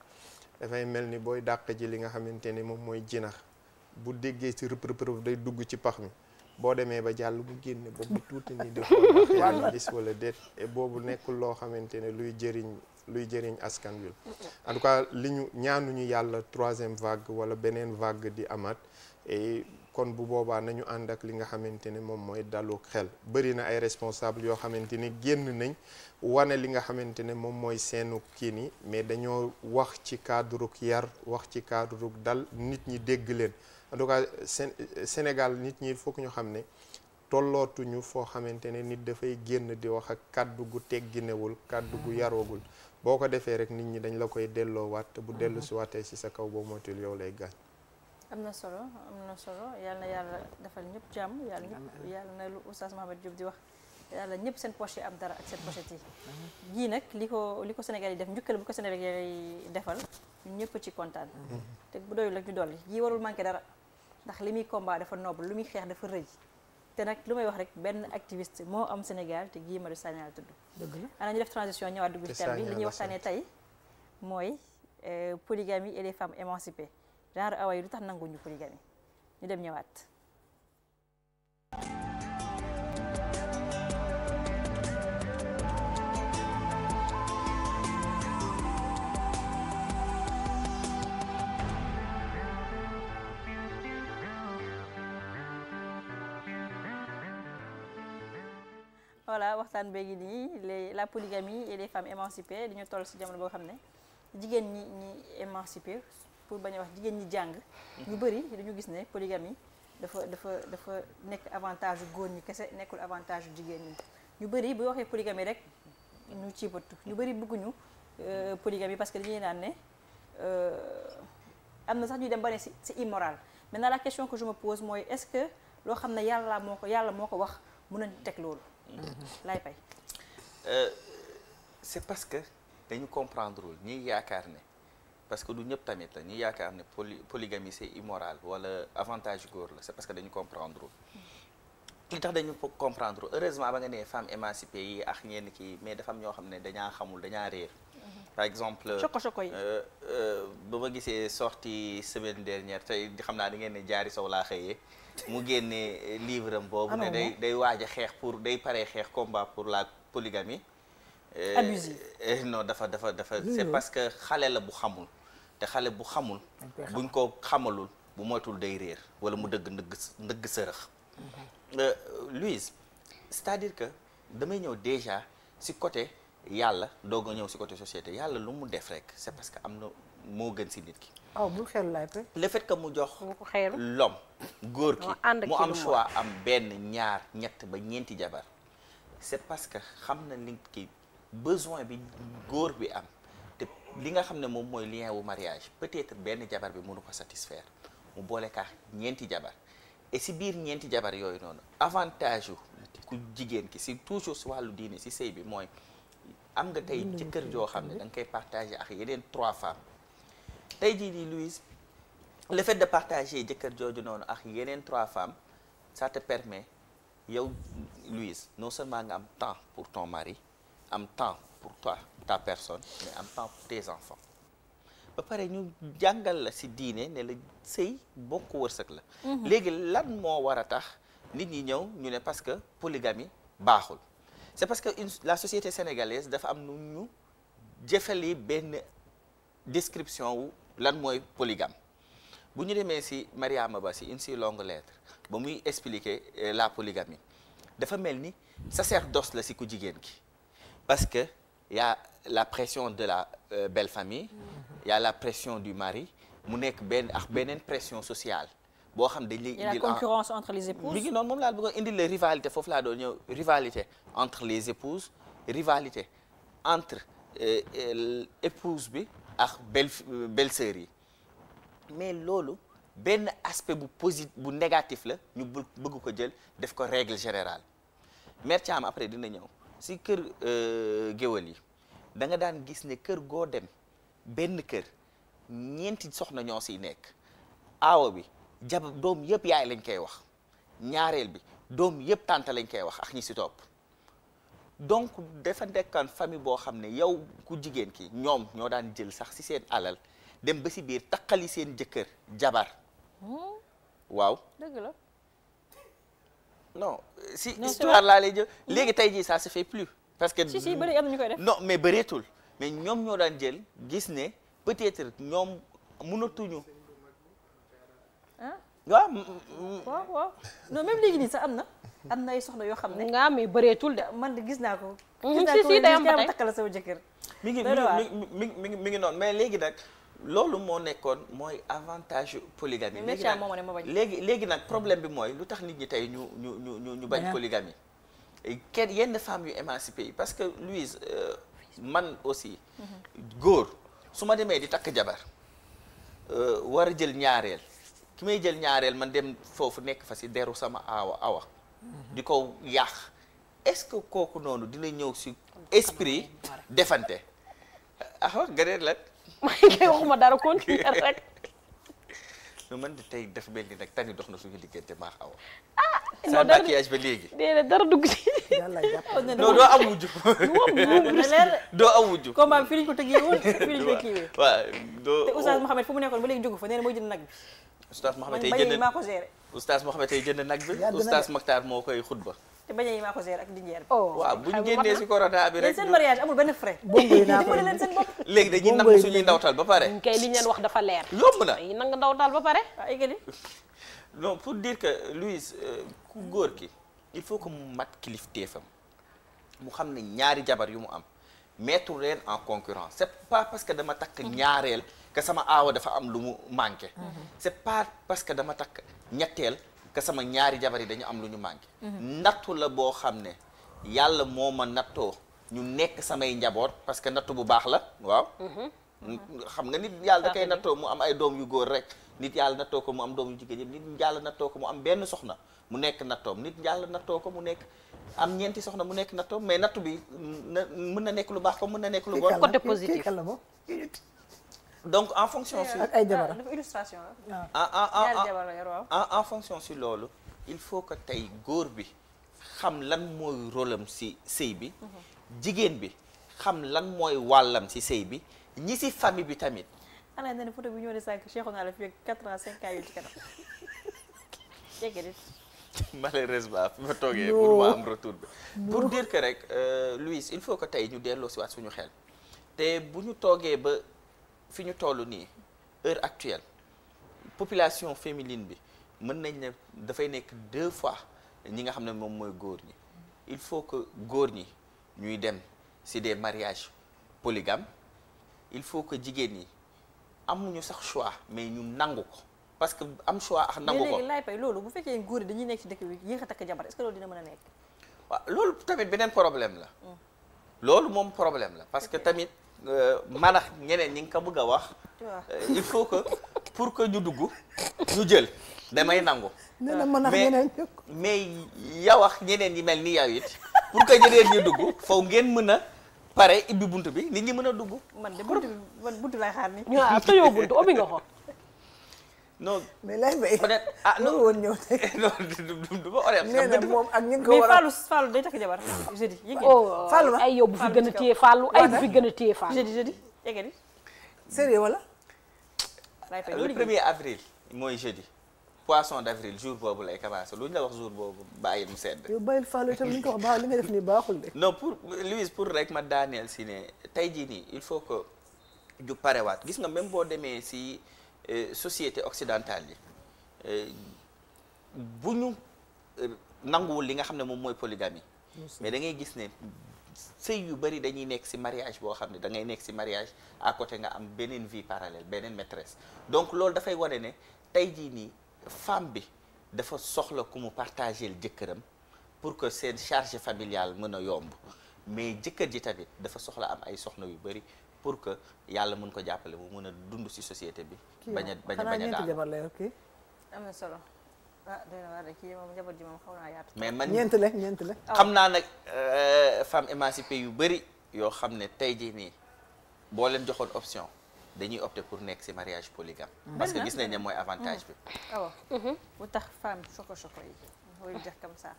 dafay mel ni booy dàq ji li nga xamante ne moom mooy jinax bu déggee ci rëp day dugg ci pax mi boo demee ba jàll bu génne boobu tuuti ni def ko gis wala déet et boobu nekkul loo xamante ne luy jëriñ askan wi en tout cas li ñu ñaanuñu yàlla troisième vague wala beneen vague di amaat et kon bu boobaa nañu ànd ak li nga xamante ne moom mooy dalu xel bëri na ay responsable yoo xamante ni génn nañ wane li nga xamante ne moom mooy seenu kii ni mais dañoo wax ci cadre yar wax ci cadre dal nit ñi dégg leen en tout cas Sénégal nit ñi foog ñu xam ne tollootuñu foo xamante ne nit dafay génn di wax ak kàddu gu tegginewul kàddu gu yaroogul boo ko defee rek nit ñi dañ la koy delloo waat bu dellu si waatee si sa kaw boo moytul yow lay gaañ. am na solo yal na yàlla defal ñëpp jàmm yàlla na lu oustaz Mahammed Diop di wax yàlla ñëpp seen poche yi am dara ak seen pochette yi jii nag li ko Sénégal yi def njukkal bu ko Sénégal yi defal ñun ñëpp ci kontaan te bu doyul rek ñu dolli jii warul manqué dara ndax li muy combat dafa noble lu muy xeex dafa rëy te nag lu may wax rek benn activiste moo am Sénégal te Guy Marius Sagna la tudd ana ñu def transition ñëwaat dugg ci thème bi li ñuy waxtaanee tey mooy polygamie et les femmes émancipées genre awa yi lu tax nanguñu polygamie ñu dem ñëwaat. voilà waxtaan beegi nii la polygamie et les femmes émancipées dañu toll ci jamono boo xam ne jigéen ñi émancipé pour bañ a wax jigéen ñi jàng. ñu bëri dañu gis ne polygamie dafa nekk avantage yu góor ñi kese nekkul avantage yu jigéen ñi ñu bëri bu waxee polygamie rek ñu ciibatu ñu bëri bëgguñu polygamie parce que dañuy naan ne am na sax ñuy dem ba ne c'est immoral maintenant la question que je me pose mooy est-ce que loo xam ne yàlla moo ko wax mën nañu teg loolu. lay pay. c'est parce que dañu comprendre ñi yaakaar ne parce que du ñëpp tamit la ñi yaakaar ne polygamie c'est immoral wala avantage góor la c'est parce que dañu comprendre li tax dañu comprendre heureusement ba nga nee femme émancipée yi ak ñenn kii mais dafa am ñoo xam ne dañaa xamul dañaa réer. par exemple choco yi ba ma gisee sortie semaine dernière tey xam naa da ngeen ne jaari sow laa xëyee mu génne livre am boobu ne day waaj a xeex pour day paree xeex combat pour la polygamie abusive non dafa c'est parce que xale la bu xamul te xale bu xamul buñ ko xamalul bu moytul day réer wala mu dëgg ndëgg sërëx Louise c'est-à-dire que damay ñëw déjà ci côté yàlla doog a ñëw ci côté société yàlla lu mu def rek c'est parce que am na moo gën ci nit ki. bul xeelu laay pe. le fait que mu jox l'homme góor ki mu am choix am benn ñaar ñett ba ñeenti jabar c'est parce que xam na nit ki besoin bi góor bi am te li nga xam ne moom mooy lien wu mariage peut-être benn jabar bi mënu ko satisfaire mu boole kaa ñeenti jabar et ci biir ñeenti jabar yooyu noonu avantage yu ku jigéen ki ci toujours ci wàllu diine ci sëy bi mooy am nga tey jëkkër joo xam ne da nga koy partager ak yeneen 3 femmes tey jii nii Louise le fait de partager jëkkër jooju noonu ak yeneen 3 femmes ça te permet yow Louise non seulement nga am temps pour ton mari am temps pour toi ta personne mais am temps pour tes enfants ba pare ñu jàngal la ci diine ne la sëy bokk wërsëg la léegi lan moo war a tax nit ñi ñëw ñu ne parce que polygamie baaxul c'est parce que la société sénégalaise dafa am nu ñu jëfali benn description wu lan mooy polygame bu ñu demee ci Mariama Ba ci une si longue lettre ba muy expliquer la polygamie dafa mel ni sacerdoce la ci ku jigéen ki parce que y a la pression de la belle famille y a la pression du mari mu nekk beneen pression sociale boo xam dañ lay indil la concurrence entre les épouses mi ngi noonu moom laa bëggoon indil la rivalité foofu laa doon ñëw rivalité entre les épouses rivalité entre épouse bi ak belle-sœur yi mais loolu benn aspect bu positif bu négatif la ñu bëgg ko jël def ko règle générale Mère Thiam après dina ñëw si kër géwël yi da nga daan gis ne kër goo dem benn kër ñeenti soxna ñoo siy nekk aawa bi doom yëpp yaay lañ koy wax ñaareel bi doom yëpp tante lañ koy wax ak ñi si topp donc dafa nekkaan famille boo xam ne yow ku jigéen ki ñoom ñoo daan jël sax si seen alal dem ba si biir taqali seen jëkkër jabar waaw dëgg la non si histoire laa lay jël léegi tey jii ça se fait plus parce que si bëri am na ñu koy def non mais bëreetul mais ñoom ñoo daan jël gis ne peut-être ñoom mënatuñu waaw non même léegi nii sax am na ay soxna yoo xam ne nga mais bëreetul de man de gis naa ko si day am ba tey takkal sama jëkkër mi ngi noonu mais léegi nag loolu moo nekkoon mooy avantage polygamie léegi nag problème bi mooy lu tax nit ñi tey ñu bañ polygamie kenn yenn femmes yu émancipées yi parce que Louise man aussi góor su ma demee di takk jabar war a jël ñaareel ki may jël ñaareel man dem foofu nekk fa si deru sama awa di ko yàq est-ce que kooku noonu dina ñëw si esprit defante nga ne lan ngay waxuma dara continuer rek man de tey dafa mel ni nag tani dox na suñu diggante maax awa non maquillage ba léegi déedéet dara dugg ci non doo am wujju doo am wujju combat bi fii lañ ko tëggee woon fii lañ ko kiiwee waaw doo te Oustaz Mouhamed fu mu nekkoon ba léegi jógu fa nee na mooy jënd nag bi Oustaz Mouhamed tey jënd maa ko géré Oustaz Mouhamed tey jënd nag bi Oustaz Maktar moo koy xutba te bañ a yi maa ko géré ak dinjeer bi waaw bu ñu génnee si corona bi rek seen mariage amul benn frais bongo yi naa ko leen seen bopp léegi dañuy nangu suñuy ndawtal ba pare kay li ñu leen wax dafa leer yomb na yi nanga ndawtal ba pare waaw égali non pour dire que Louise ku góor ki il faut que mu mat kilifteefam mu xam ne ñaari jabar yu mu am mettre leen en concurrence c'est pas parce que dama takk ñaareel que sama aawa dafa am lu mu manqué c'est pas parce que dama takk ñetteel que sama ñaari jabar yi dañu am lu ñu manqué nattu la boo xam ne yàlla moo ma nattoo ñu nekk samay njaboot parce que nattu bu baax la waaw xam nga nit yàlla da koy nattoo mu am ay doom yu góor rek nit yàlla nattoo ko mu am doom yu jigéen yëpp nit yàlla nattoo ko mu am benn soxna mu nekk nattoom nit yàlla nattoo ko mu nekk am ñeenti soxna mu nekk nattoom mais nattu bi mën na nekk lu baax ko mën na nekk lu bon côté positif donc en fonction sur ak ay jabar dafa illustration la. en fonction sur loolu il faut que tey góor bi xam lan mooy rôle am si sëy bi jigéen bi xam lan mooy wàllam si sëy bi ñi si famille bi tamit ana ne photo bi ñoo di sànq Cheikh naa la fi 4 ans 5 ans yu ci kanam yegg malheureusement fi ma toogee pour ma am retour bi pour dire que rek Louise il faut que tey ñu delloo si waat suñu xel te bu ñu toogee ba fi ñu toll nii heure actuelle population féminine bi mën nañ ne dafay nekk 2 fois ñi nga xam ne moom mooy góor ñi il faut que góor ñi ñuy dem si des mariages polygames il faut que jigéen ñi amuñu sax choix mais ñu nangu ko parce que am choix ak nangu ko mais léegi laay pay loolu bu fekkee góor yi dañuy nekk ci dëkk bi yéex a takk jabar est-ce que loolu dina mën a nekk waaw loolu tamit beneen problème la loolu moom problème la parce que tamit manax ñeneen ñi nga ko bëgg a wax il faut que pour que ñu dugg ñu jël damay nangu nee na manax ñeneen mais yow ak ñeneen ñi mel ni yow it pour que ñeneen ñi dugg faw ngeen mën a pare ibbi bunt bi nit ñi mën a dugg man de buntu lay xaar ni waaw tëjoo buntu ubbi nga ko non mais lay bay peut-être non woon ñëw tey non du ma oreem nee na moom ak ñi ko mais war a Fallou day takk jabar jeudi yëg Fallou ay yow bu fi gën a téye Fallou ay bu fi gën a téye Fallou jeudi yegg ni sérieux wala laay pay le loolu 1er avril mooy jeudi poisson d'avril jour boobu lay commencé lu ñu la wax jour boobu bàyyi mu sedd yow bàyyil Fallou itam li nga ko wax baax li nga def nii baaxul de non pour Louise pour rek ma daaneel si ne tey jii nii il faut que ju parewaat gis nga même boo demee si société occidentale yi bu ñu nanguwul li nga xam ne moom mooy polygamie mais da ngay gis ne sëy yu bari dañuy nekk ci mariage boo xam ne da ngay nekk ci mariage à côté nga am beneen vie parallèle beneen maîtresse donc loolu dafay wane ne tey jii nii femme bi dafa soxla ku mu partager jëkkëram pour que seen charge familiale mën a yomb mais jëkkër ji tamit dafa soxla am ay soxna yu bari pour que yàlla mën ko jàppale mu mën a dund ci société bi bañ a daal jabar la yor kii am na solo doy na waar de kii moom jabar ji moom xaw naa yaatu mais man ñeent la xam naa nag femme émancipée yu bari yoo xam ne tey jii nii boo leen joxoon option dañuy opter pour nekk ci mariage polygame parce que gis nañ ne mooy avantage bi awa bu tax femme choco yi mooy jax comme ça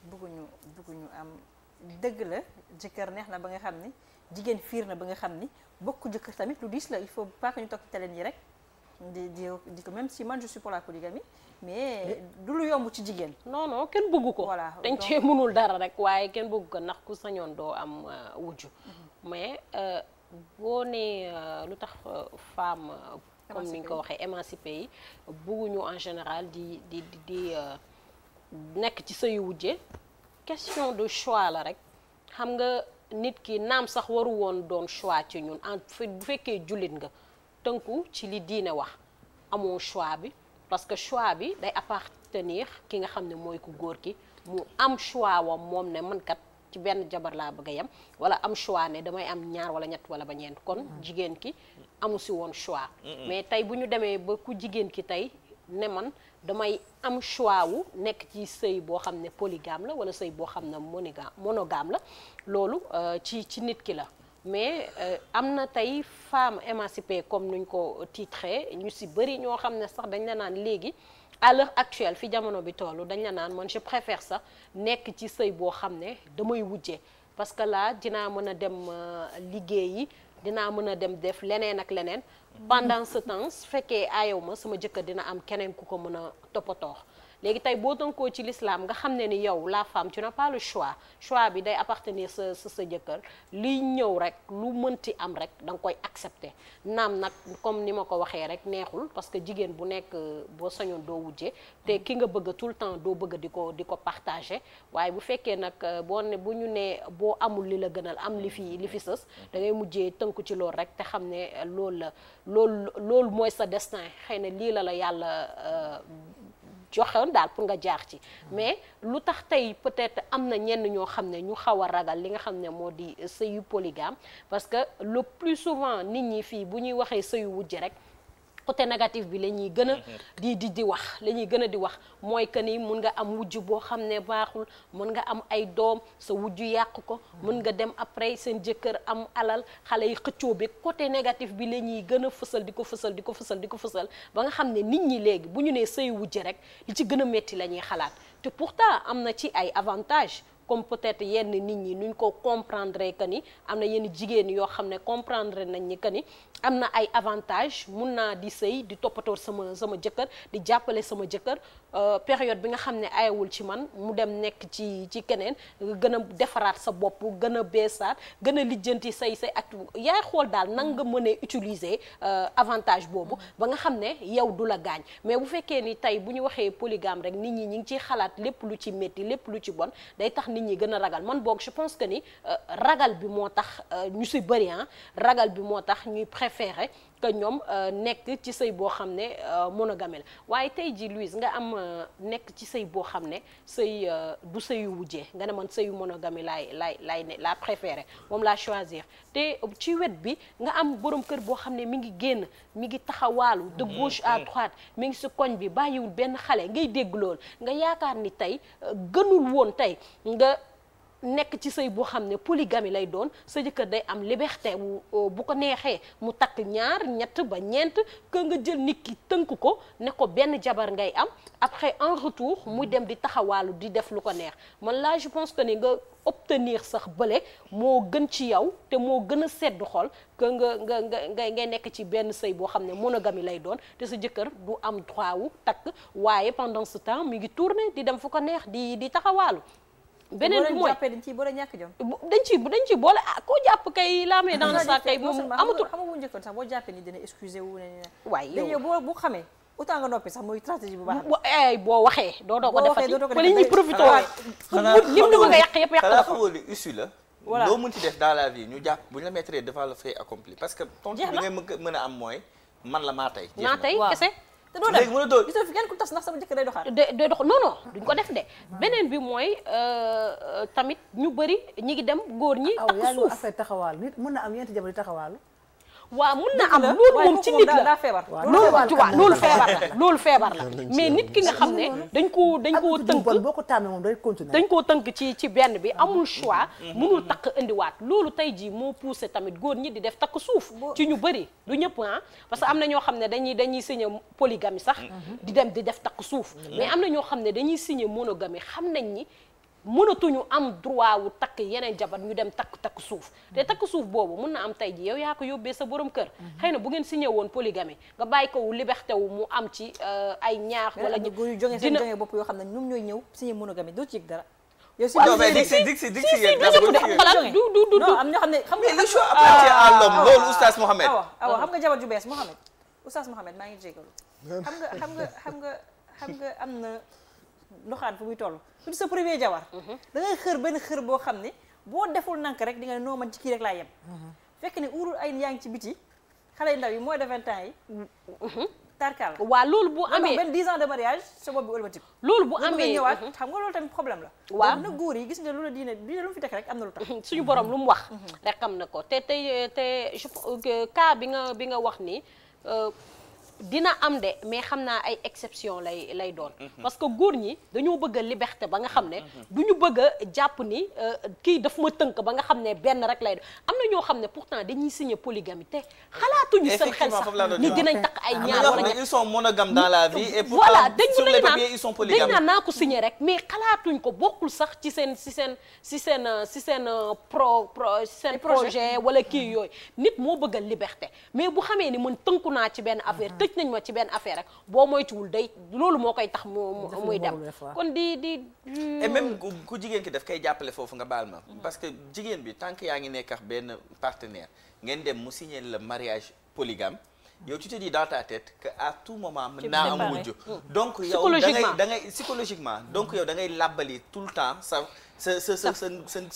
bëgguñu am dëgg la jëkkër neex na ba nga xam ni jigéen fiir na ba nga xam ni bokk jëkkër tamit lu diis la il faut pas que ñu toog ci télé yi rek di ko même si man je suis pour la polygamie mais du lu yomb ci jigéen non kenn bëggu ko voilà dañ cee mënul dara rek waaye kenn bëggu ko ndax ku sañoon doo am wujju mais boo nee lu tax femme comme ni nga ko waxee émancipée yi bëgguñu en général di nekk ci sëyu wujje question de choix la rek xam nga nit ki naam sax waru woon doon choix ci ñun bu fekkee jullit nga tënku ci li diine wax amoo choix bi parce que choix bi day appartenir ki nga xam ne mooy ku góor ki mu am choix wam moom ne man kat ci benn jabar laa bëgg a yem wala am choix ne damay am ñaar wala ñett wala ba ñeent kon jigéen ki amu si woon choix mais tey bu ñu demee ba ku jigéen ki tey ne man damay am choix wu nekk ci sëy boo xam ne polygame la wala sëy boo xam ne monogame la loolu ci nit ki la mais am na tey femme émancipée comme nuñ ko titré ñu si bëri ñoo xam ne sax dañ la naan léegi à l'heure actuelle fi jamono bi tollu dañ la naan man je préfère sax nekk ci sëy boo xam ne damay wujje parce que là dinaa mën a dem liggéeyi dinaa mën a dem def leneen ak leneen pendant ce temps su fekkee aayow ma sama jëkkër dina am keneen ku ko mën a toppatoo léegi tey boo tënkoo ci l'islam nga xam ne ni yow la femme tu n'as pas le choix bi day appartenir sa jëkkër liy ñëw rek lu mënti am rek da nga koy accepter naam nag comme ni ma ko waxee rek neexul parce que jigéen bu nekk boo sañoon doo wujje te ki nga bëgg tout le temps doo bëgg di ko partager waaye bu fekkee nag bu ñu nee boo amul li la gënal am li fi sës da ngay mujjee tënku ci loolu rek te xam ne loolu mooy sa destin xëy na lii la yàlla joxoon daal pour nga jaar ci mais lu tax tey peut-être am na ñenn ñoo xam ne ñu xaw a ragal li nga xam ne moo di sëyu polygame parce que le plus souvent nit ñi fii bu ñuy waxee sëyu wujje rek côté négatif bi la ñuy gën a di wax la ñuy gën a di wax mooy que ni mun nga am wujj boo xam ne baaxul mun nga am ay doom sa wujj yàq ko mun nga dem après seen jëkkër am alal xale yi xëccoo bi côté négatif bi la ñuy gën a fësal di ko fësal ba nga xam ne nit ñi léegi bu ñu nee sëy wujj rek li ci gën a métti la ñuy xalaat te pourtant am na ci ay avantages comme peut-être yenn nit ñi nuñ ko comprendre que ni am na yenn jigéen yoo xam ne comprendre nañ ni que ni am na ay avantages mun naa di sëy di toppatoo sama jëkkër di jàppale sama jëkkër période bi nga xam ne ayewul ci man mu dem nekk ci keneen gën a defaraat sa bopp gën a beesaat gën a lijjanti say ak yaay xool daal nan nga mënee utiliser avantage boobu ba nga xam ne yow du la gaañ mais bu fekkee ni tey bu ñu waxee polygame rek nit ñi ngi ciy xalaat lépp lu ci métti lépp lu ci bon day tax nit ñi gën a ragal man boog je pense que ni ragal bi moo tax ñu si bëri ragal bi moo tax ñuy préférer que ñoom nekk ci sëy boo xam ne monogamie la waaye tey ji Louise nga am nekk ci sëy boo xam ne sëy du sëyu wujjee nga ne man sëyu monogamie laa préféré moom laa choisir te ci wet bi nga am borom kër boo xam ne mi ngi génn mi ngi taxawaalu de gauche à droite mi ngi si koñ bi bàyyiwul benn xale ngay dégg lool nga yaakaar ni tey gënul woon tey nga nekk ci sëy boo xam ne polygamie lay doon sa jëkkër day am liberté bu ko neexee mu takk ñaar ñett ba ñeent que nga jël nit ki tënk ko ne ko benn jabar ngay am après en retour muy dem di taxawaalu di def lu ko neex man là je pense que ni nga obtenir sax bële moo gën ci yow te moo gën a sedd xol que ngay nekk ci benn sëy boo xam ne monogamie lay doon te sa jëkkër du am droit wu takk waaye pendant ce temps mi ngi tourner di dem fu ko neex di taxawaalu beneen bi mooy dañ ciy boole ñàkk jom dañ ciy boole koo jàpp kay laamee dans le sac kay moom amatul xam nga bu njëkkoon sax boo jàppee ni dina excusé wu ne waaye yow boo xamee autant nga noppi sax mooy stratégie bu baax boo waxee doo ko defati fa li ñuy profité lim dugg nga yàq yëpp yàq la ko li issue la voilà loo mënti def dans la vie ñu jàpp bu ñu la mettre devant le fait accompli parce que tontu bi ngay mën a am mooy man la maa tey kese te doo dem gisoo fi kenn ku tas ndax sama jëkkër day doxaat day dox non duñ ko def de beneen bi mooy tamit ñu bëri ñi ngi dem góor ñi takk suuf affaire taxawaalu nit mën na am ñeenti jabar di taxawaalu waaw mun na am loolu moom ci nit la daa feebar loolu feebar la mais nit ki nga xam ne dañ koo tënk boo ko tàmmee moom day continuer dañ koo tënk ci benn bi amul choix mënul takk indiwaat loolu tey jii moo poussé tamit góor ñi di def takk suuf ci ñu bëri du ñëpp parce que am na ñoo xam ne dañuy signé polygamie sax di dem di def takk suuf mais am na ñoo xam ne dañuy signé monogamie xam nañ ni mënatuñu am droit wu takk yeneen jabar ñu dem takk suuf te takk suuf boobu mun na am tey ji yow yaa ko yóbbee sa borom kër xëy na bu ngeen signé woon polygamie nga bàyyi ko wu liberté wu mu am ci ay ñaax wala ñu góor yu jonge seen jonge bopp yoo xam ne ñoom ñooy ñëw signé monogamie doo ci yëg dara yow si diksi du am ñoo xam ne xam nga le choix appartient à l'homme loolu oustaz Mohamed awa xam nga jabar ju bees Mohamed oustaz Mohamed maa ngi jégalu xam nga am na ndoxaan fu muy toll su sa premier jabar da ngay xër benn xër boo xam ne boo deful nank rek di nga ne noo man ci kii rek laa yem fekk ne uurul ay yaa ngi ci biti xale yu ndaw yi moins de 20 ans yi tarkal waaw loolu bu amee benn 10 ans de mariage sa bopp bi ëlbatiku loolu bu amee ñëwaat xam nga loolu tamit problème la waaw na góor yi gis nga lu la diine lu mu fi teg rek am na lu tax suñu borom lu mu wax rek xam na ko te cas bi nga wax ni dina am de mais xam naa ay exception lay doon parce que góor ñi dañoo bëgg a liberté ba nga xam ne du ñu bëgg a jàpp ni kii daf ma tënk ba nga xam ne benn rek lay doon am na ñoo xam ne pourtant dañuy signé polygamie te xalaatuñu seen xel sax ni dinañ takk ay am na ñaar ñoo wala xam ne ils sont monogames dans la vie et voilà pourtant sur les papiers ils sont dañ polygames. naan naa ko signé rek mais xalaatuñ ko bokkul sax ci seen projet wala kii yooyu nit moo bëgg a liberté mais bu xamee ni man tënku naa ci benn affaire tëj nañ ma ci benn affaire rek boo moytuwul day loolu moo koy tax muy dem kon di et même ku jigéen ki daf koy jàppale foofu nga baal ma parce que jigéen bi tant que yaa ngi nekk ak benn partenaire ngeen dem mu signer le mariage polygame yow tu te dis dans ta tête que à tout moment mën naa am wujj donc yow da ngay psychologiquement donc yow da ngay làbbali tout le temps sa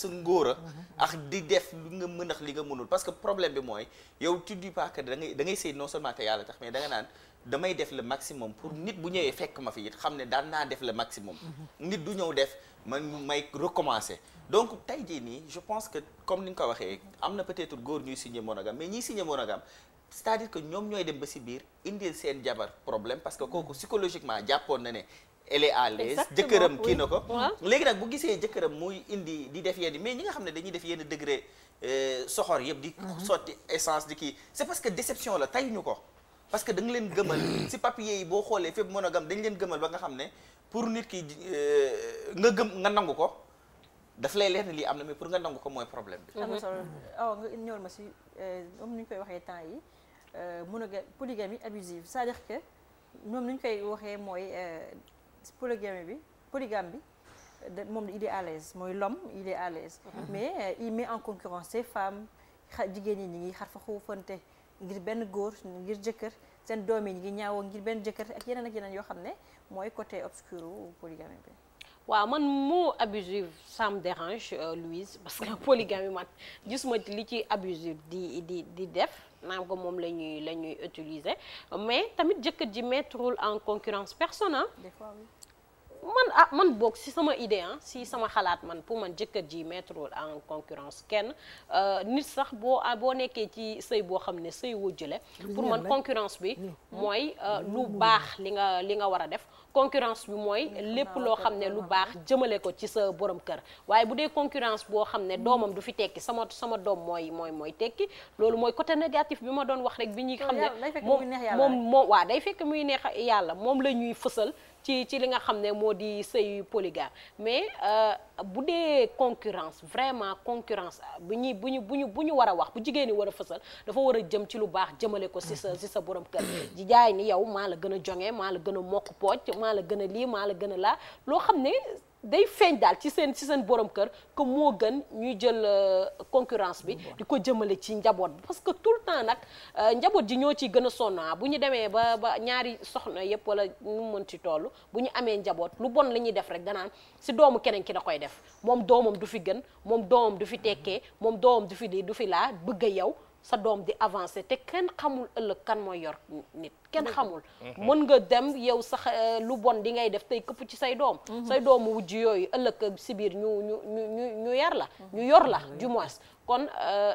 ngóora ak di def li nga mën ak li nga mënul parce que problème bi mooy yow tu dis pas que da ngay sëy non seulement te yàlla tax mais da nga naan damay def le maximum pour nit bu ñëwee fekk ma fi it xam ne daan naa def le maximum nit du ñëw def may recommencer donc tey jii nii je pense que comme ni nga ko waxee am na peut-être góor ñuy signer monogame mais ñiy signer monogame c'est-à-dire que ñoom ñooy dem ba si biir indil seen jabar problème parce que kooku psychologiquement jàppoon na ne elle est à l'aise jëkkëram kii na ko léegi nag bu gisee jëkkëram muy indi di def yenn mais ñi nga xam ne dañuy def yenn degré soxor yëpp di sotti essence di kii c'est parce que déception la tey ñu ko parce que da nga leen gëmal si papier yi boo xoolee fépp monogame dañ leen gëmal ba nga xam ne pour nit ki nga nangu ko daf lay leer ne lii am na mais pour nga nangu ko mooy problème bi. am na solo nga ñëwal ma si comme ni ñu koy waxee temps yi polygamie abusive c'est-à-dire que ñoom ni ñu koy waxee mooy polygame bi moom il est à l'aise mooy l'homme il est à l'aise mais il met en concurrence ses femmes jigéen ñi ñi ngi xar fa xuufante ngir benn góor ngir jëkkër seen doom yi ñi ngi ñaawoo ngir benn jëkkër ak yeneen yoo xam ne mooy côté obscur polygamie bi. waaw man mot abusive ça me dérange Louise parce que polygamie man gisuma li ci abusive di def naam ko moom la ñuy utiliser mais tamit jëkkër ji mettrewul en concurrence personne des fois oui. man boog si sama idée si sama xalaat man pour man jëkkër ji mettrewul en concurrence kenn nit sax boo nekkee ci sëy boo xam ne sëy wujjale pour man concurrence bi mooy lu baax li nga war a def concurrence bi mooy lépp loo xam ne lu baax jëmale ko ci sa borom kër waaye bu dee concurrence boo xam ne doomam du fi tekki sama doom mooy tekki loolu mooy côté négatif bi ma doon wax rek bi ñuy xam ne moom waaw day fekk muy neex yàlla moom la ñuy fësal ci li nga xam ne moo di sëy polygame mais bu dee concurrence vraiment concurrence bu ñu war a wax bu jigéen ñi war a fësal dafa war a jëm ci lu baax jëmale ko si sa borom kër di jaay ni yow maa la gën a jonge maa la gën a mokk pooj maa la gën a lii maa la gën a laa loo xam ne day feeñ daal ci seen borom kër que moo gën ñuy jël concurrence bi di ko jëmale ci njaboot bi parce que tout le temps nag njaboot ji ñoo ciy gën a sonn bu ñu demee ba ñaari soxna yëpp wala nu mën ci toll bu ñu amee njaboot lu bon la ñuy def rek danaan si doomu keneen ki da koy def moom doomam du fi gën moom doomam du fi tekkee moom doomam du fi lii du fi laa bëgg a yow sa doom di avancer te kenn xamul ëllëg kan mooy yor nit kenn xamul mën nga dem yow sax lu bon di ngay def tey këpp ci say doom say doomu wujj yooyu ëllëg si biir ñu yar la ñu yor la du moins kon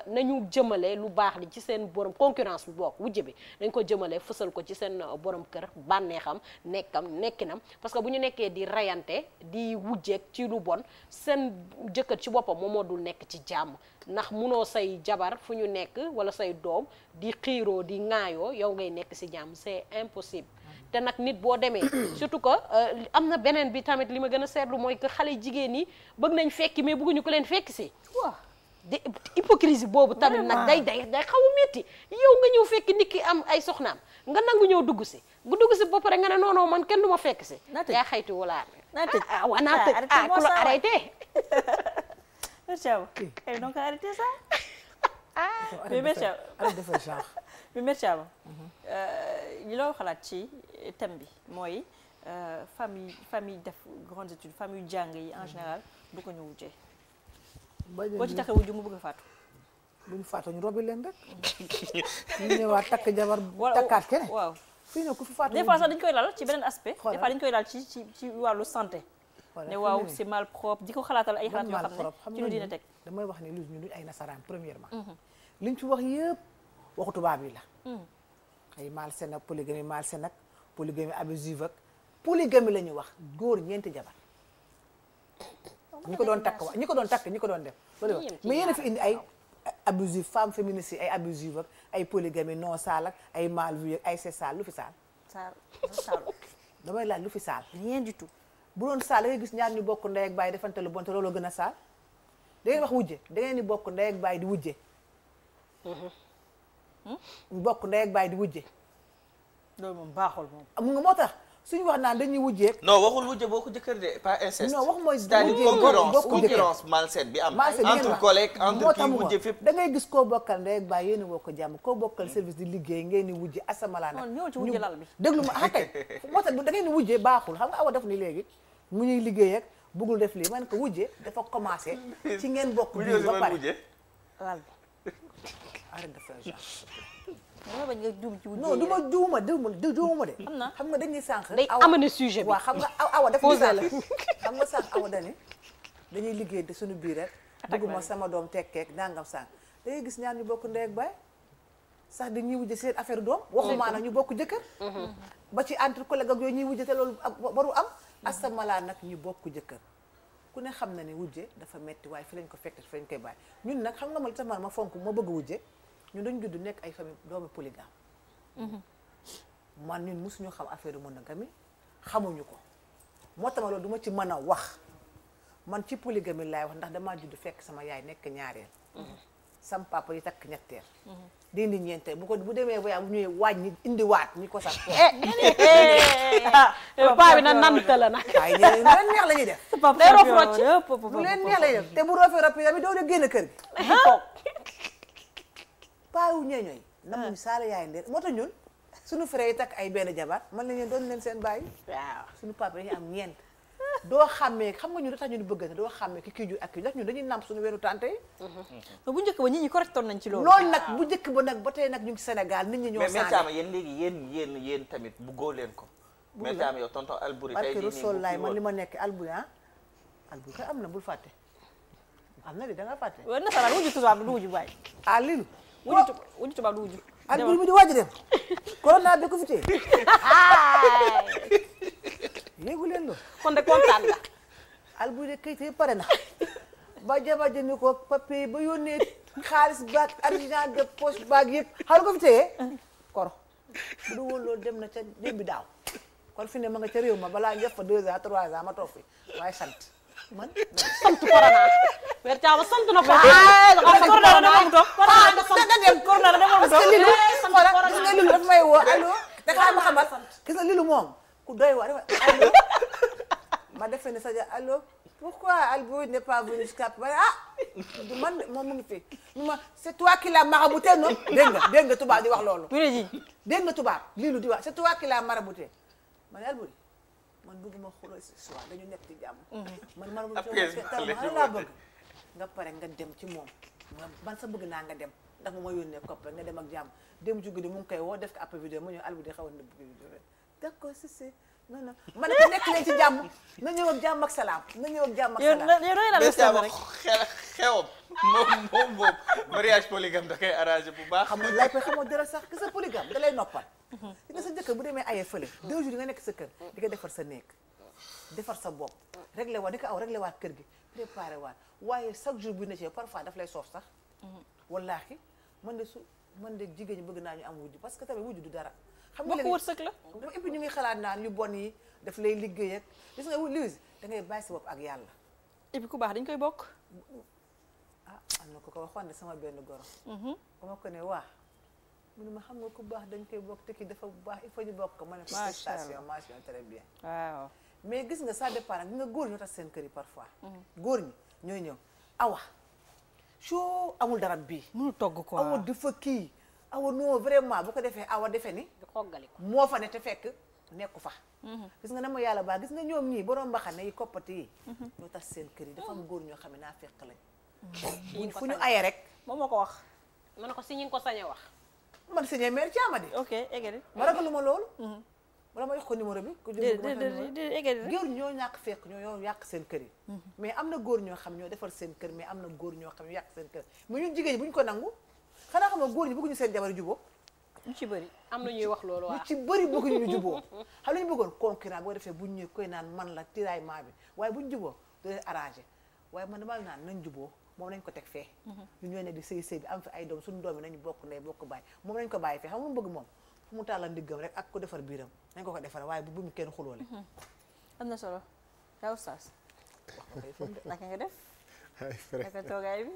nañu jëmale lu baax li ci seen borom concurrence bi bokk wujj bi dañ ko jëmale fësal ko ci seen borom kër bànneexam nekkinam parce que bu ñu nekkee di rayante di wujjeek ci lu bon seen jëkkër ci boppam moom moo dul nekk ci jàmm ndax munoo say jabar fu ñu nekk wala say doom di xiiroo di ŋaayoo yow ngay nekk ci jàmm c'est impossible te nag nit boo demee surtout que am na beneen bi tamit li ma gën a seetlu mooy que xale jigéen ñi bëgg nañ fekki mais bëgguñu ko leen fekk si waaw de hypocrisie boobu tamit nag day xaw a métti yow nga ñëw fekk nit ki am ay soxnaam nga nangu ñëw dugg si bu dugg si ba pare nga ne non man kenn du ma fekk si yaa xayti wala naa tëj ku la arrêté donc arrêtez ça mais Merchaba li loo xalaat ci thème bi mooy famille def grandes études famille jàng yi en général du ko ñu wujjee boo ci taxee wujju mu bëgg a faatu bu ñu faatoo ñu robi leen rek ñu ñëwaat takk jabar takkaat keneen waaw fii ne ku fi faatu des fois sax dañu koy lal ci beneen aspect des fois dañu koy lal ci wàllu santé ne waaw c'est mal propre di ko xalaatal ay xalaat yoo xam ne ci lu dina teg damay wax ne lu ñu duñ ay nasaraan premièrement liñ fi wax yëpp waxu tubaab yi la ay malsaine ak polygamie malsaine ak polygamie abusive ak polygamie la ñuy wax góor ñeenti jabar ñi ko doon takk ñi ko doon def mais yéen a fi indi ay abusive femme féministe yi ay abusive ak ay polygamie non saal ak ay mal vu ak ay c'est saal lu fi saal Saal damay laaj lu fi saal rien du tout. bu doon saal da ngay gis ñaar ñu bokk ndey ak baay defante lu bon te looloo gën a saal da ngeen wax wujje da ngeen ni bokk ndey ak baay di wujje bokk ndey ak baay di wujje loolu moom baaxul moom. mu nga moo tax suñu wax naan dañuy wujjee non waxul wujje boo ko jëkkër de pas inceste. non wax mooy c'est-à-dire concurrence malsaine bi am. entre collègues entre kii wujje fépp. da ngay gis koo bokkal ndey ak baay yéen woo ko jàmm koo bokkal service di liggéey ngeen ni wujje asamala nag. ñëw ci wujje lal bi. déglu ma ah kay moo tax da ngeen ni wujje baaxul xam nga awa def ni léegi mu ñuy liggéey ak bëggul def lii man ko wujje dafa commencé ci ngeen bokk biir ba pare lal bi. arrête de faire genre dama bañ nga juum ci wujje non du ma juuma de xam nga dañuy sànq day amane sujet bi waaw xam nga awa def ni sànq xam nga sànq awa dani dañuy liggéey de suñu biir rek bëgguma sama doom tekkeek nangam sànq da ngay gis ñaar ñu bokk ndey ak baay sax dañuy wujje seen affaire doom waxumaa nag ñu bokk jëkkër ba ci entre collègue ak yooyu ñuy wujje te loolu baru am asamala nag ñu bokk jëkkër ku ne xam na ne wujje dafa metti waaye fi lañ ko fekk fi lañ koy bàyyi ñun nag xam nga ma li tax ma fonk ma bëgg wujje ñun dañu judd nekk ay famille doomi polygame man ñun mosuñu xam affaire monogamie xamuñu ko moo tax ma loolu du ma ci mën a wax man ci polygamie laay wax ndax damaa judd fekk sama yaay nekk ñaareel sam papa yi takk ñetteel di indi ñeenteel bu demee voyage bu ñëwee wàññi indi waat ñi ko sax paa bi na nanta la nag waaye ñeneen lu leen neex la ñuy def day rof rocci lu leen neex la ñuy def te bu roofee ropp yi doo de génn kër gi paawu ñeeñooy namuñ saala yaay ndeer moo tax ñun suñu frère yi takk ay benn jabar man la ñeen doon leen seen bàyyi waaw suñu papa yi am ñeent doo xàmmee xam nga ñu tax ñu di bëgg na doo xàmmee ki kii jur ak kii ndax ñun dañuy nàmp suñu weeru tante yi bu njëkk ba nit ñi correctoon nañ ci loolu. loolu nag bu njëkk ba nag ba tey nag ñu ngi Sénégal nit ñi ñoo mais Thiama yéen léegi yéen tamit buggoo leen ko. mais Thiama yow tonton Albouri tey jii nii Rasul laay man li ma nekk Albouri Albouri kay am na bul fàtte am na di da nga fàtte waaw nasaraan wujju tubaab du wujju baay. lilu wujju tubaab du wujju. Albouri mi di waaj dem corona bi ko fi tee yéegu leen loolu kon de kontaan la Albouri de kayit yi pare na ba jaba jëndi ko papier ba yónnee xaalis baag argent de poche baag yëpp xaaral ko fi téye koro bu du woon loolu dem na ca démb daaw kon fi ne ma nga ca réew ma balaa njëf fa 2 ans 3 ans ma toog fi waaye sant man sant corona weer Thiama sant na ko corona dama mu toog corona dama mu toog lilu xoolal gis nga lilu dafa may woo allo te xaaral ma xamal gis nga lilu moom ku doy waa dafa allo ma defee ne Sadia allo pourquoi Albouri n'est pas venu jusqu'à man moom mu ngi fi c'est toi qui l'as marabouté non dégg nga tubaab di wax loolu dégg nga tubaab lilu di wax c'est toi qui l'as marabouté man Albouri man bëgguma xuloo si soir dañu nekk ci jàmm man laa bëgg nga pare nga dem ci moom man sa bëgg naa nga dem ndax mu ma yónnee koppar nga dem ak jàmm dem ci guddi mu ngi koy woo def ko après vidéo mu ñëw Albouri xaw a nëbb vidéo d'accord si non non ma ne ko nekk leen ci jàmm na ñëw ak jàmm ak salaam na ñëw ak jàmm ak salaam yow doy na rek xewam moom mariage polygame da koy arrangé bu baax. xam nga lay koy xamoo dara sax gis nga polygame da lay noppal di nga sa jëkkër bu demee ayee fële 2 jours yi nga nekk sa kër di nga defar sa néeg defar sa bopp réglé waat di ko réglé waat kër gi préparé waat waaye chaque jour bu ne ci parfois daf lay soof sax wallaahi man de jigéen ñi bëgg naa ñu am wujj parce que tamit wujj du dara xam nga léegi wërsëg la et puis ñu ngi xalaat naan yu bon yi daf lay liggéey ak gis nga Louise da ngay bàyyi sa bopp ak yàlla et puis ku baax dañ koy bokk am na ko waxoon ne sama benn goro ba ma ko ne waa mu ne ma xam nga ku baax dañ koy bokk te kii dafa baax il faut ñu bokk ko ma ne félicitations mention très bien waaw mais gis nga ça dépend nag nga góor ñoo tax seen kër yi parfois góor ñi ñooy ñëw awa soo amul dara bii mënu togg quoi awa dafa kii awa non vraiment bu ko defee awa defe ni moo fa ne te fekk nekku fa gis nga na ma yàlla baax gis nga ñoom ñii borom mbaxane yi koppati yi ñoo tax seen kër yi dafa am góor ñoo xam ne naa fekk lañ fu ñu aye rek moom moo ko wax ma ne ko si ñi ngi ko sañ a wax man signé maire Thiama di ok eggali ma ragalu ma loolu wala ma jox ko numéro bi ku eggali rek góor ñoo ñàkk fekk ñoo yàq seen kër yi mais am na góor ñoo xam ñoo defar seen kër mais am na góor ñoo xam ñoo yàq seen kër mais ñun jigéen ñi bu ñu ko nangu xanaa xam nga góor ñi bëgguñu seen jabar juboo ñu ci bëri am na ñuy wax loolu waaw ñu ci bëri bëgguñu ñu juboo xam la ñu bëggoon concurrent boo defee buñ ñëw koy naan man la tiraillement bi waaye buñ juboo du leen arrangé waaye man damaa naan nañ juboo moom nañ ko teg fee ñu ñooy ne di sëy bi am fi ay doom suñu doom yi nañu bokk ndey bokk baay moom nañ ko bàyyi fee xam nga mu bëgg moom fu mu tàllal ndiggam rek ak ko defar biiram nañ ko defar waaye bu mu kenn xuloole am na solo yaa oustaz naka nga def ay frère naka toogaay bi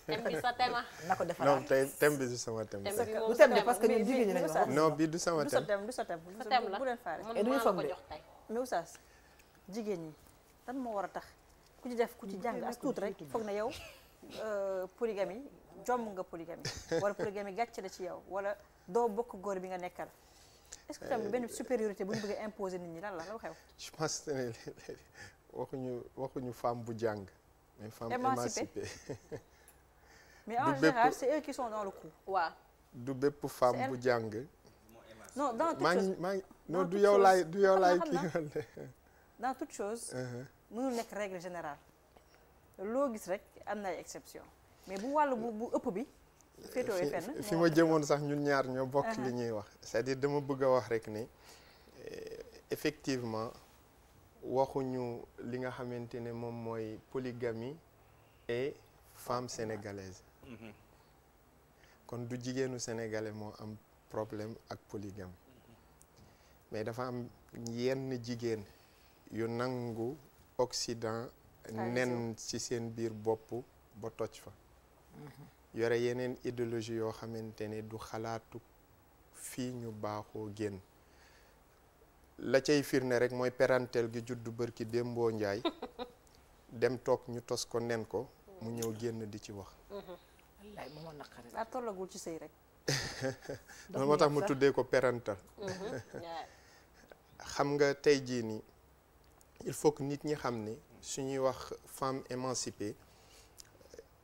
thème bi sa thème na ko defaraat non tey thème bi du sama thème. thème bi moom du thème bi parce que ñun jigéen ñi lañu wax non bi du sama du sa thème. thème du sa thème sa thème la bu leen faale man Et duñu maa la foog ko de. jox tey mais oustaz jigéen ñi lan moo war a tax ku ci def ku ci jàng as tuut rek foog na yow polygamie jomm nga polygamie wala polygamie gàcce la ci yow wala doo bokk góor bi nga nekkal est-ce que tamit benn supériorité bu ñu bëgg a imposer nit ñi lan la lu xew je pense que ne waxuñu femme bu jàng. mais femme Émancipée. émancipée. mais en Du général bépp- c'est eux qui sont dans le coup waaw du bépp femme C'est bu jàng. non dans toute maa chose ngi maa ngi non dans du toute yow chose. laay du yow Xam na, laay xam kii na. wala. dans toute chose mënul nekk règle générale loo gis rek am na ay exception mais bu wàllu bu ëpp bi féetooyee fenn fi ma jëmoon sax ñun ñaar ñoo bokk li ñuy wax c'est-à-dire dama bëgg a wax rek ne effectivement waxuñu li nga xamante ne moom mooy polygamie et femme sénégalaise kon du jigéenu sénégalais moo am problème ak polygamie mais dafa am yenn jigéen yu nangu Occident nen ci seen biir bopp ba toj fa yore yeneen idéologie yoo xamante ne du xalaatu fii ñu baaxoo génn la cay firnde rek mooy parentel gi juddu bërki démboo njaay dem toog ñu tos ko nen ko mu ñëw génn di ci wax wallaay moom moo naqari daa tollagul ci sëy rek loolu moo tax mu tuddee ko parental xam nga tey jii nii il faut que nit ñi xam ne suñuy wax femme émancipée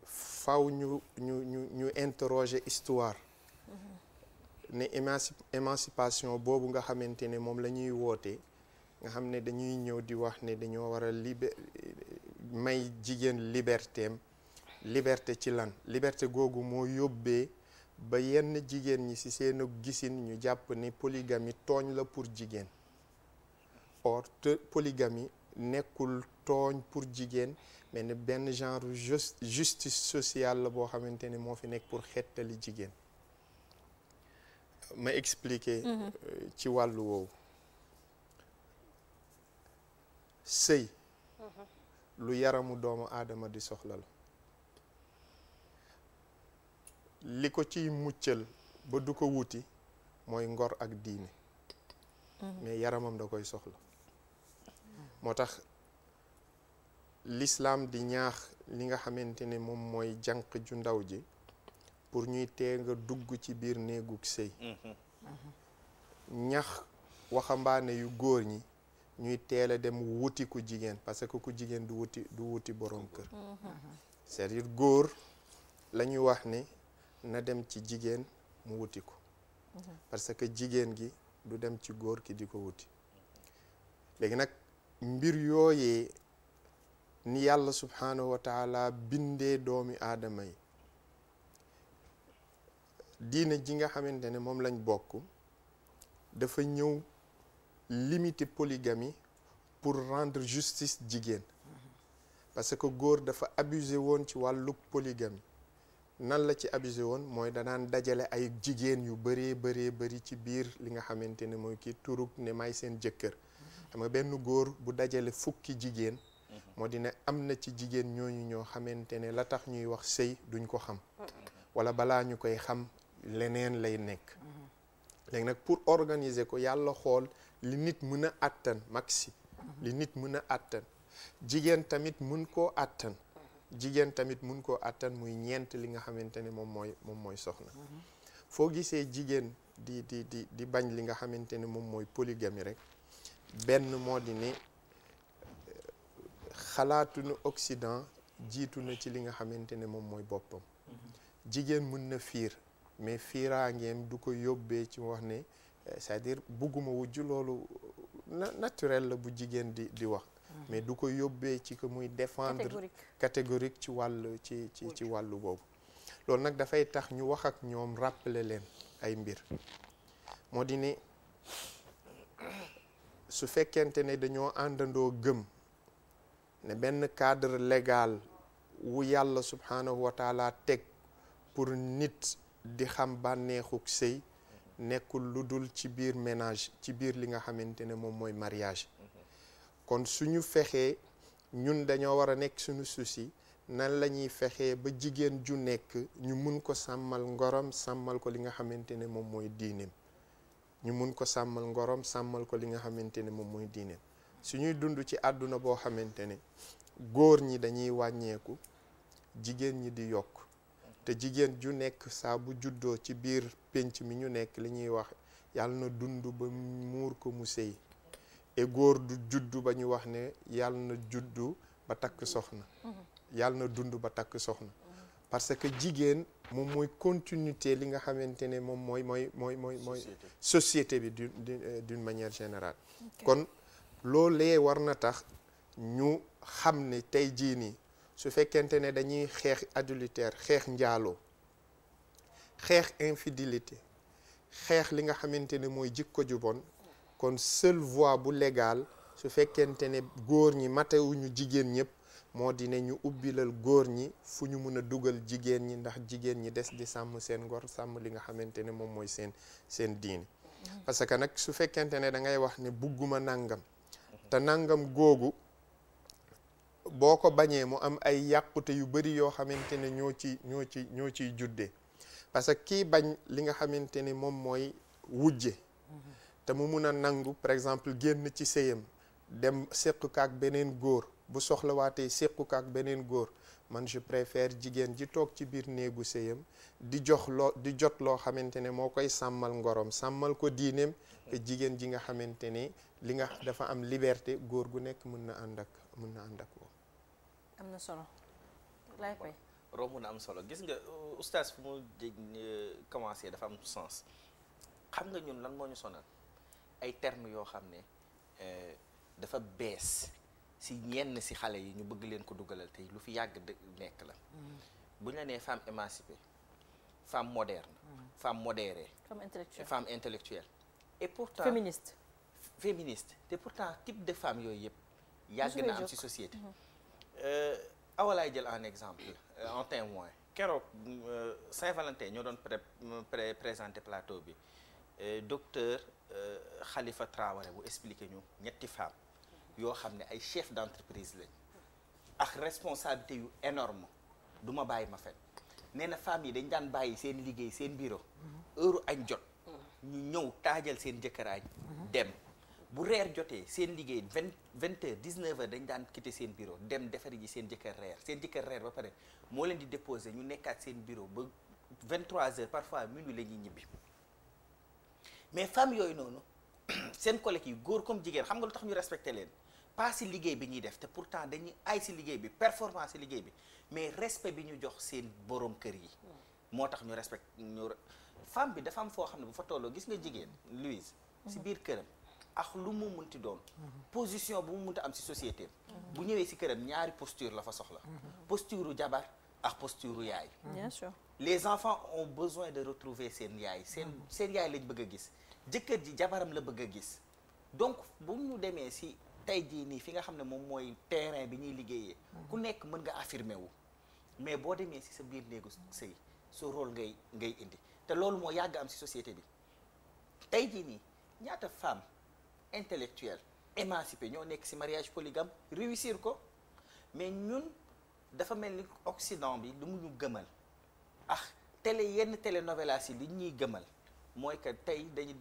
faw ñu interroger histoire ne émancipation boobu nga xamante ne moom la ñuy woote nga xam ne dañuy ñëw di wax ne dañoo war a may jigéen liberté ci lan liberté googu moo yóbbee ba yenn jigéen ñi ci seen gisin ñu jàpp ne polygamie tooñ la pour jigéen or te polygamie nekkul tooñ pour jigéen mais ne benn genre justice sociale la boo xamante ne moo fi nekk pour xettali jigéen ma expliquer ci wàllu woowu sëy lu yaramu doomu aadama di soxla la li ko ciy muccal ba du ko wuti mooy ngor ak diine mais yaramam da koy soxla moo tax l'islam di ñaax li nga xamante ne moom mooy jànq ju ndaw ji pour ñuy tee nga dugg ci biir néegug sëy ñax waxambaane yu góor ñi ñuy teel a dem wuti ku jigéen parce que ku jigéen du wuti boroom kër c'est-à-dire góor la ñuy wax ne na dem ci jigéen mu wuti ko parce que jigéen gi du dem ci góor ki di ko wuti léegi nag mbir yooyee ni yàlla subhanahu wa taala bindee doomi aadama yi diine ji nga xamante ne moom lañ bokk dafa ñëw limiter polygamie pour rendre justice jigéen parce que góor dafa abusé woon ci wàllu polygamie nan la ci abusé woon mooy danaan dajale ay jigéen yu bëri ci biir li nga xamante ne mooy kii turug ne may seen jëkkër xam nga benn góor bu dajale fukki jigéen moo di ne am na ci jigéen ñooñu ñoo xamante ne la tax ñuy wax sëy duñ ko xam wala balaa ñu koy xam leneen lay nekk léegi nag pour organiser ko yàlla xool li nit mën a àttan maxi li nit mën a àttan jigéen tamit mun koo àttan muy ñeent li nga xamante ne moom mooy soxna foo gisee jigéen di bañ li nga xamante ne moom mooy polygamie rek benn moo di ne xalaatuñu Occident jiitu na ci li nga xamante ne moom mooy boppam jigéen mën na fiir mais fiiraangeem du ko yóbbee ci wax ne c'est-à-dire bugguma wujj loolu naturel la bu jigéen di wax mais du ko yóbbee ci que muy défendre catégorique ci wàllu boobu loolu nag dafay tax ñu wax ak ñoom rappeler leen ay mbir moo di ne su fekkente ne dañoo àndandoo gëm ne benn cadre légal wu yàlla subhanahu wa taala teg pour nit di xam bànneexuk sëy nekkul lu dul ci biir ménage, ci biir li nga xamante ne moom mooy mariage. kon suñu fexee ñun dañoo war a nekk suñu souci nan la ñuy fexee ba jigéen ju nekk ñu mun ko sàmmal ngorom, sàmmal ko li nga xamante ne moom mooy diineem. ñu mun ko sàmmal ngorom, sàmmal ko li nga xamante ne moom mooy diineem. suñuy dund ci àdduna boo xamante ne góor ñi dañuy wàññeeku, jigéen ñi di yokk, te jigéen ju nekk saa bu juddoo ci biir pénc mi ñu nekk li ñuy wax yàlla na dund ba muur ko mu sëy, et góor du juddu ba ñu wax ne yàlla na juddu ba takk soxna, yàlla na dund ba takk soxna, parce que jigéen moom mooy continuité li nga xamante ne moom mooy société bi d'une manière générale. kon loolee war na tax ñu xam ne tey jii nii su fekkente ne dañuy xeex adultère, xeex njaaloo, xeex infidélité, xeex li nga xamante ne mooy jikko ju bon, kon seule voie bu légal su fekkente ne góor ñi matewuñu jigéen ñëpp moo di ne ñu ubbilal góor ñi fu ñu mën a dugal jigéen ñi, ndax jigéen ñi des di sàmm seen ngor, sàmm li nga xamante ne moom mooy seen diini. parce que nag su fekkente ne da ngay wax ne bugguma nangam te nangam googu boo ko bañee mu am ay yàqute yu bari yoo xamante ne ñoo ciy juddee, parce que kii bañ li nga xamante ne moom mooy wujje te mu mun a nangu par exemple génn ci sëyam dem séqu kaak beneen góor, bu soxlawaatee séqu kaak beneen góor, man je préfère jigéen ji toog ci biir néegu sëyam di jot loo xamante ne moo koy sàmmal ngorom, sàmmal ko diineem, te jigéen ji nga xamante ne li nga dafa am liberté, góor gu nekk mën na ànd ak moom. am na solo laay koy romb na am solo. gis nga oustaz fu mu commencé dafa am sens. xam nga ñun lan moo ñu sonal ay termes yoo xam ne dafa bees si ñenn si xale yi ñu bëgg leen ko dugalal tey lu fi yàgg nekk la. bu ñu la nee femme émancipée, femme moderne, femme modérée, femme intellectuelle et pourtant féministe te pourtant type de femme yooyu yëpp yàgg na am ci société. awalaay jël en exemple en témoin keroog Saint-Valentin ñoo doon présenté plateau bi docteur Khalifa Traoré bu expliqué ñu ñetti femmes yoo xam ne ay chef d'entreprise lañ ak responsabilité yu énorme du ma bàyyi ma fen nee na femmes yi dañ daan bàyyi seen liggéey seen bureau heure añ jot ñu ñëw taajal seen jëkkër añ dem bu reer jotee seen liggéey 20h 19h dañ daan quitter seen bureau dem defari ji seen jëkkër reer ba pare moo leen di déposer ñu nekkaat seen bureau ba 23h parfois minuit la ñuy ñibbi. mais femmes yooyu noonu seen collègues yi góor comme jigéen xam nga lu tax ñu respecté leen pas si liggéey bi ñuy def te pourtant dañuy ay si liggéey bi performance si liggéey bi mais respect bi ñu jox seen borom kër yi moo tax ñu respect femme bi dafa am foo xam ne bu fa tolloo gis nga jigéen Louise si biir këram ak lu mu munti doon position bu mu munti am si société bu ñëwee si këram ñaari posture la fa soxla posture u jabar ak posture u yaay. bien sûr les enfants ont besoin de retrouver seen yaay seen yaay lañ bëgg a gis jëkkër ji jabaram la bëgg a gis donc bu ñu demee si tey jii nii fi nga xam ne moom mooy terrain bi ñuy liggéeyee ku nekk mën nga affirmer wu mais boo demee si sa biir néegu sëy sa rôle ngay indi te loolu moo yàgg am si société bi tey jii nii ñaata femme intellectuelle émancipée ñoo nekk si mariage polygame réussir ko mais ñun dafa mel ni Occident bi lu mu ñu gëmal yenn télénovelas yi li ñuy gëmal mooy que tey dañu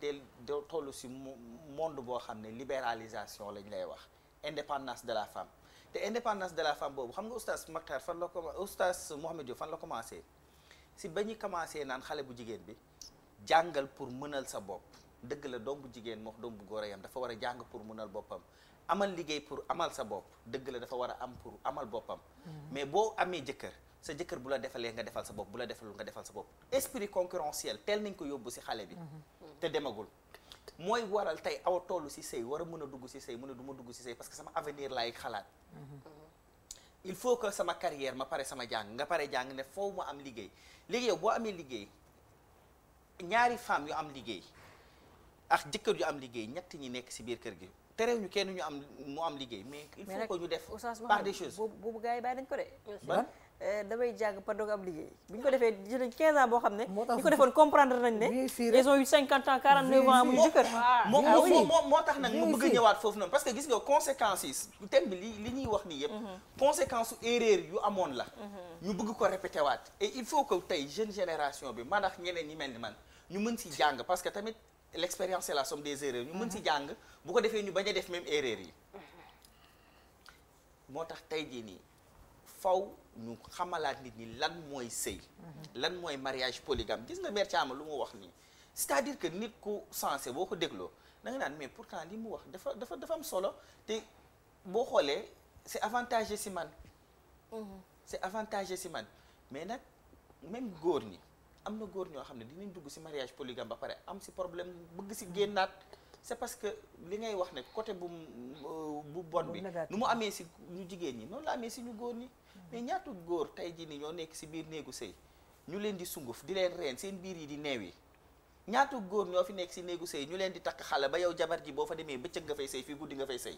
toll si monde boo xam ne libéralisation lañ lay wax indépendance de la femme te indépendance de la femme boobu xam nga oustaz Makhtar oustaz Mohamed Diop fan la commencé si ba ñu commencé naan xale bu jigéen bi jàngal pour mënal sa bopp dëgg la doom bu jigéen moo doom bu góor a yam dafa war a jàng pour mënal boppam amal liggéey pour amal sa bopp dëgg la dafa war a am pour amal boppam mais boo amee jëkkër sa jëkkër bu la defalee nga defal sa bopp bu la defalul nga defal sa bopp esprit concurrentiel teel nañ ko yóbbu si xale bi te demagul mooy waral tey aw tollu si sëy war a mën a dugg si sëy mën a du ma dugg si sëy parce que sama avenir laay xalaat il faut que sama carrière ma pare sama jàng nga pare jàng ne foofu ma am liggéey léegi yow boo amee liggéey ñaari femme yu am liggéey ak jëkkër yu am liggéey ñett ñi nekk si biir kër gi terew ñu kenn ñu am mu am liggéey mais il faut que ñu def par des choses boobu gars yi bàyyi nañ ko de damay jàng par doog am liggéey bu ñu ko defee jëlañ 15 ans boo xam ne moo tax ñu ko defoon comprendre nañ ne ils ont eu 50 ans 49 ans amuñu jëkkër moo tax nag mu bëgg a ñëwaat foofu noonu parce que gis nga conséquences yi thème bi li ñuy wax nii yëpp conséquences su erreur yu amoon la ñu bëgg ko répété waat et il faut que tey jeune génération bi man ak ñeneen ñi mel ni man ñu mën si jàng parce que tamit l'expérience c'est la somme des erreurs ñu mën si jàng bu ko defee ñu bañ a def même erreur yi moo tax tey jii nii faw ñu xamalaat nit ñi lan mooy sëy lan mooy mariage polygame gis nga mère Thiama lu mu wax nii c'est-à-dire que nit ku sensé boo ko dégloo da nga naan mais pourtant li mu wax dafa am solo te boo xoolee c'est avantageux si man c'est avantageux si man mais nag même góor ñi am na góor ñoo xam ne dinañ dugg si mariage polygame ba pare am si problème bëgg si génnaat c'est parce que li ngay wax ne côté bu bon bi nu mu amee si ñu jigéen ñi noonu la amee si ñu góor ñi mais ñaatu góor tey jii ni ñoo nekk si biir néegu sëy ñu leen di sunguf di leen reen seen biir yi di neew yi ñaatu góor ñoo fi nekk si néegu sëy ñu leen di takk xale ba yow jabar ji boo fa demee bëccëg nga fay sëy fii guddi nga fay sëy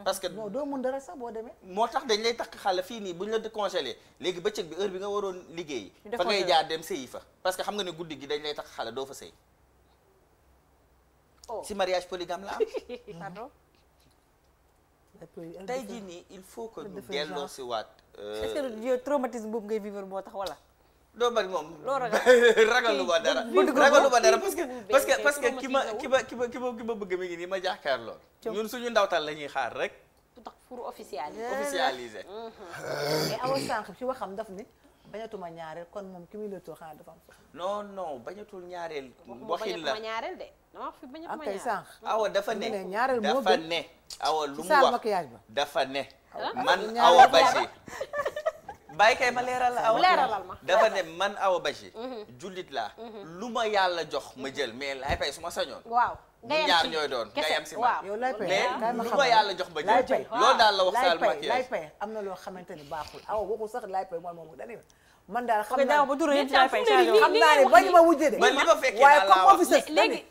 parce que doo mun dara sax boo demee moo tax dañ lay takk xale fii nii bu ñu la décongelé léegi bëccëg bi heure bi nga waroon liggéey fa ngay jaar dem sëyi fa parce que xam nga ne guddi gi dañ lay takk xale doo fa sëy si mariage polygame la am pardon tey jii nii il faut que ñu delloo si waat est-ce que yow traumatisme boobu ngay vivre moo tax wala doo bari moom loo ragal ragalu ma dara ragalu ma dara parce que ki ma bëgg mi ngi nii ma jàkkaar lool ñun suñu ndawtal la ñuy xaar rek tax pour officialiser mais awa sànq ci waxam daf ni bañatuma ñaareel kon moom ki muy lëttoo xanaa dafa am non bañatul ñaareel waxin la ñaareel de non fi bañatuma kay sànq awa dafa ne ñaareel moo dafa gën ne awa lu mu sa wax maquillage ba dafa ne man Awa Badji bàyyi kay ma leeral la awa leeralal ma dafa ne man Awa Badji jullit laa lu ma yàlla jox ma jël mais lay pay su ma sañoon waaw ñu ñaar ñooy doon nga yam si man yow lay pay mais lu ma yàlla jox ma jël loolu daal la wax sal lay pay am na loo xamante ni baaxul awa waxul sax lay pay mooy moom dani man daal xam naa ba dura yëpp lay pay xam naa ne bañu ma wujje de man li ma fekkee waaye daal laa comme wax office léegi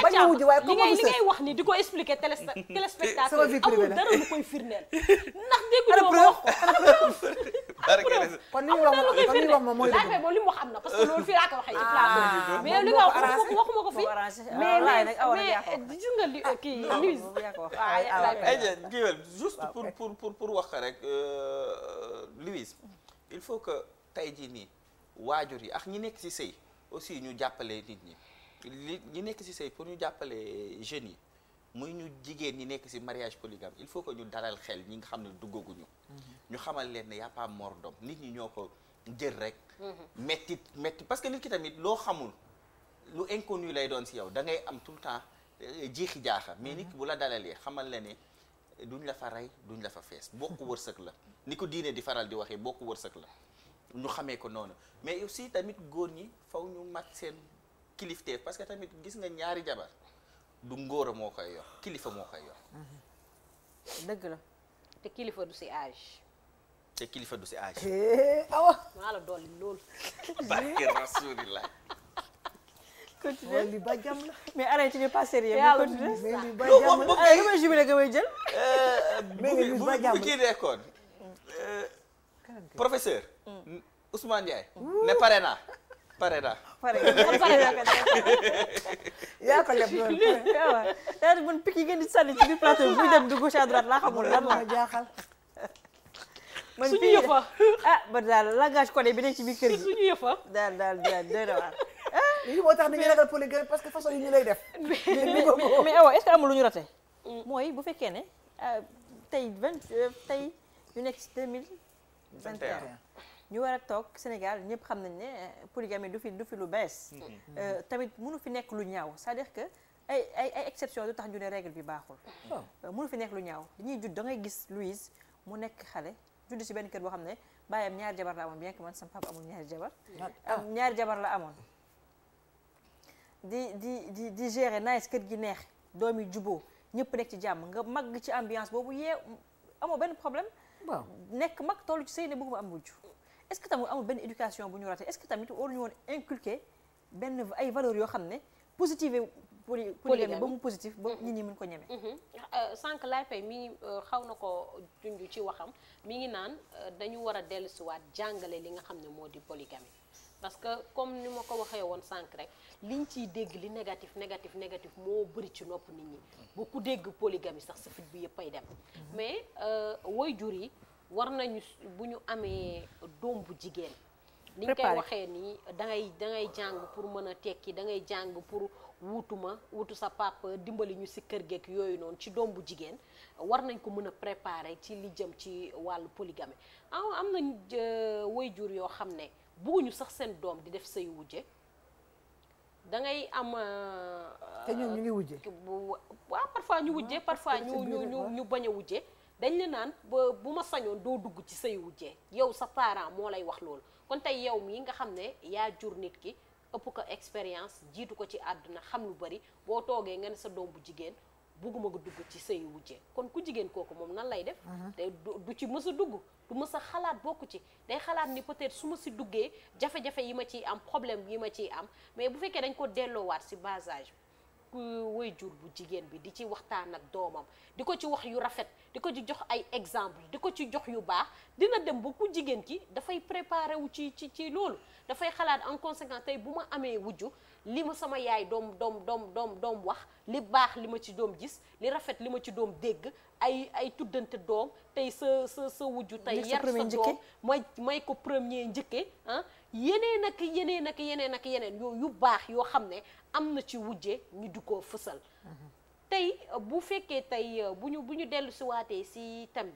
bañu ma wujje waaye li comme office ngay wax ni di ko expliquer téléspectateur sama vie privée amul la dara lu koy firndeel ndax dégguñu ma wax kon li ñu wax moom mooy dëgg moom li mu wax am na parce que loolu fii laa ko waxee ci plateau mais li nga wax waxuma ko fii mais gis nga li kii Louise kiiwel juste pour wax rek Louise il faut que tey jii nii waajur yi ak ñi nekk ci sëy aussi ñu jàppale nit ñi ñi nekk ci sëy pour ñu jàppale jeunes yi muy ñu jigéen ñi nekk ci mariage polygame il faut que ñu dalal xel ñi nga xam ne duggaguñu ñu xamal leen ne y a pas mort d'homme nit ñi ñoo ko jël rek metti parce que nit ki tamit loo xamul lu inconnu lay doon ci yow da ngay am tout le temps jiixi jaaxa mais nit ki bu la dalalee xamal la ne duñ la fa rey duñ la fa fees bokku wërsëg la ni ko diine di faral di waxee bokku wërsëg la ñu xamee ko noonu mais aussi tamit góor ñi faw ñu mat seen kilifteef parce que tamit gis nga ñaari jabar du ngóora moo koy yor kilifa moo koy yor dëgg la te kilifa du ci âge te kilifa du ci âge awa maa la dolli loolu barke Rasulillah continue li ba jam la mais arrête tu n'es pas sérieux continue mais li ba jam la ay lu may jubilé nga may jël bu kii nekkoon professeur Ousmane Ndiaye ne pare naa yaa ko leb loolu daa di mën picc yi ngeen di sànni ci biir plateau buy dem de gauche à droite laa xamul lan la jaaxal man suñu yëfa ba daal langage codé bi nekk ci biir kër gi suñu yëfa daal doy na waar lii moo tax dañuy ragal polygame parce que façon yi ñu lay def mais awa est-ce que amul lu ñu raté mooy bu fekkee ne tey tey ñu nekk ci 2021 ñu war a toog Sénégal ñëpp xam nañ ne polygamie du fi lu bees tamit mënu fi nekk lu ñaaw c'est-à-dire que ay exception du tax ñu ne règle bi baaxul mënu fi nekk lu ñaaw dañuy judd da ngay gis Louise mu nekk xale judd ci benn kër boo xam ne baayam ñaari jabar la amoon bien que man sama papa amul ñaari jabar ñaari jabar la amoon di gérer nice kër gi neex doom yi juboo ñëpp nekk ci jàmm nga mag ci ambiance boobu amoo benn problème nekk mag tollu ci sëy ne bëgguma am wujj est-ce que tamit amul benn éducation bu ñu raté est-ce que tamit waruñu woon inculquer benn ay valeurs yoo xam ne polygamie ba mu positif ba nit ñi mën ko ñeme. sànq laay pay mi ngi xaw na ko junj ci waxam mi ngi naan dañu war a dellusiwaat jàngale li nga xam ne moo di polygamie parce que comme ni ma ko waxee woon sànq rek liñ ciy dégg li négatif moo bëri ci nopp nit ñi bu ku dégg polygamie sax sa fit bi yëpp ay dem mais waajur yi war nañu bu ñu amee doom bu jigéen ni ñu koy waxee nii dangay jàng pour mën a tekki dangay jàng pour wutu sa papa dimbali ñu si kër geek yooyu noonu ci doom bu jigéen war nañ ko mën a préparer ci li jëm ci wàllu polygamie am nañ waajur yoo xam ne bëgguñu sax seen doom di def sëy wujje dangay am te ñoom ñu ngi wujje waaw parfois ñu wujje parfois ñu bañ a wujje dañ la naan bu ma sañoon doo dugg ci sëy wujje yow sa parent moo lay wax loolu kon tey yow mii nga xam ne yaa jur nit ki ëpp ko expérience jiitu ko ci àdduna xam lu bari boo toogee nga ne sa doom bu jigéen bugguma nga dugg ci sëy wujje kon ku jigéen kooku moom nan lay def te du ci mës a dugg du mës a xalaat bokku ci day xalaat ni peut-être su ma si duggee jafe-jafe yi ma ciy am problème yi ma ciy am mais bu fekkee dañ ko delloowaat si bas âge ku waajur bu jigéen bi di ci waxtaan ak doomam di ko ci wax yu rafet di ko ci jox ay exemple di ko ci jox yu baax dina dem ba ku jigéen ki dafay préparer wu ci loolu dafay xalaat en conséquence tey bu ma amee wujju li ma sama yaay doom wax li baax li ma ci doom gis li rafet li ma ci doom dégg ay tuddante doom tey sa wujju tey yar sa doom may ko premier njëkke yeneen yu baax yoo xam ne am na ci wujje ñu du ko fësal tey bu fekkee tey bu ñu dellu si waatee si thème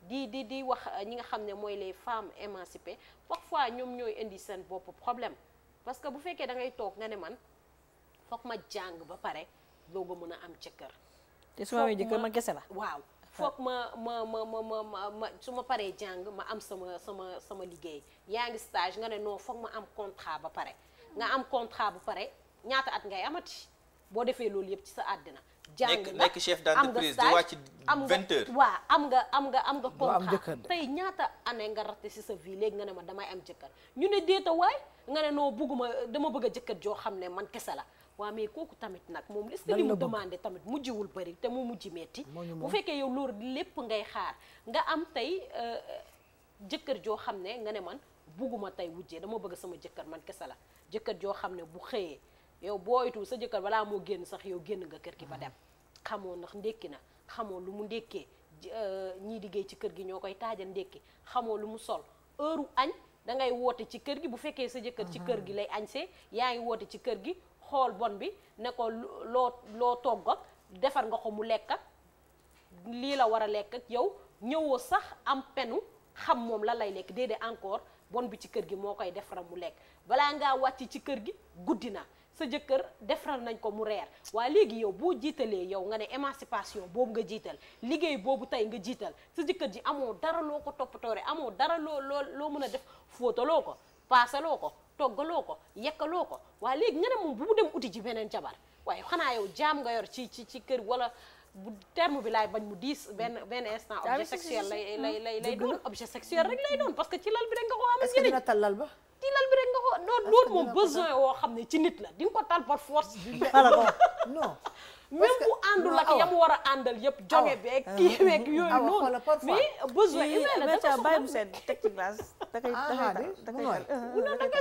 bi di wax ñi nga xam ne mooy les femmes émancipées parfois ñoom ñooy indi seen bopp problème parce que bu fekkee da ngay toog nga ne man foog ma jàng ba pare doog a mën a am jëkkër te su ma amee jëkkër man kese la waaw foog ma su ma paree jàng ma am sama liggéey yaa ngi stage nga ne non foog ma am contrat ba pare nga am contrat ba pare ñaata at ngay amati boo defee loolu yëpp ci sa àddina jàng nga nekk chef d'entreprise di wàcc 20 heures waaw am nga contrat tey ñaata année nga raté si sa vie léegi nga ne ma damay am jëkkër ñu ne déeta waay nga ne noo dama bëgg a jëkkër joo xam ne man kese la waaw mais kooku tamit nag moom est-ce que li mu demandé tamit mujjiwul bëri te mu mujji metti bu fekkee yow loolu lépp ngay xaar nga am tey jëkkër joo xam ne nga ne man bugguma tey wujjee dama bëgg sama jëkkër man kese la jëkkër joo xam ne bu xëyee yow booytu sa jëkkër balaa moo génn sax yow génn nga kër gi ba dem xamoo ndax ndékki na xamoo lu mu ndékkee ñii liggéey ci kër gi ñoo koy taajal ndékki xamoo lu mu sol heure añ dangay woote ci kër gi bu fekkee sa jëkkër ci kër gi lay añsee yaa ngi woote ci kër gi xool bon bi ne ko loo togg ak defar nga ko mu lekk ak lii la war a lekk ak yow ñëwoo sax am penu xam moom la lay lekk déedéet encore bon bi ci kër gi moo koy defaral mu lekk balaa ngaa wàcc ci kër gi guddi na sa jëkkër defaral nañ ko mu reer waaye léegi yow boo jiitalee yow nga ne émancipation boobu nga jiital liggéey boobu tey nga jiital sa jëkkër ji amoo dara loo ko toppatoore amoo dara loo mën a def fóotaloo ko paasaloo ko toggaloo ko yekkaloo ko waaye léegi nga ne moom bu mu dem uti ji beneen jabar waaye xanaa yow jaam nga yor ci kër wala bu terme bi laay bañ mu diis benn instant objet sexuel lay doon objet sexuel rek lay doon parce que ci lal bi rek nga ko am est-ce que dina tal lal ba ci lal bi rek nga ko loolu moom besoin woo xam ne ci nit la di nga ko tal par force non même bu àndul ak yamu war a àndal yëpp jonge beeg kii beeg yooyu noonu mais besoin humain la da bàyyi bu seen teg ci glace da koy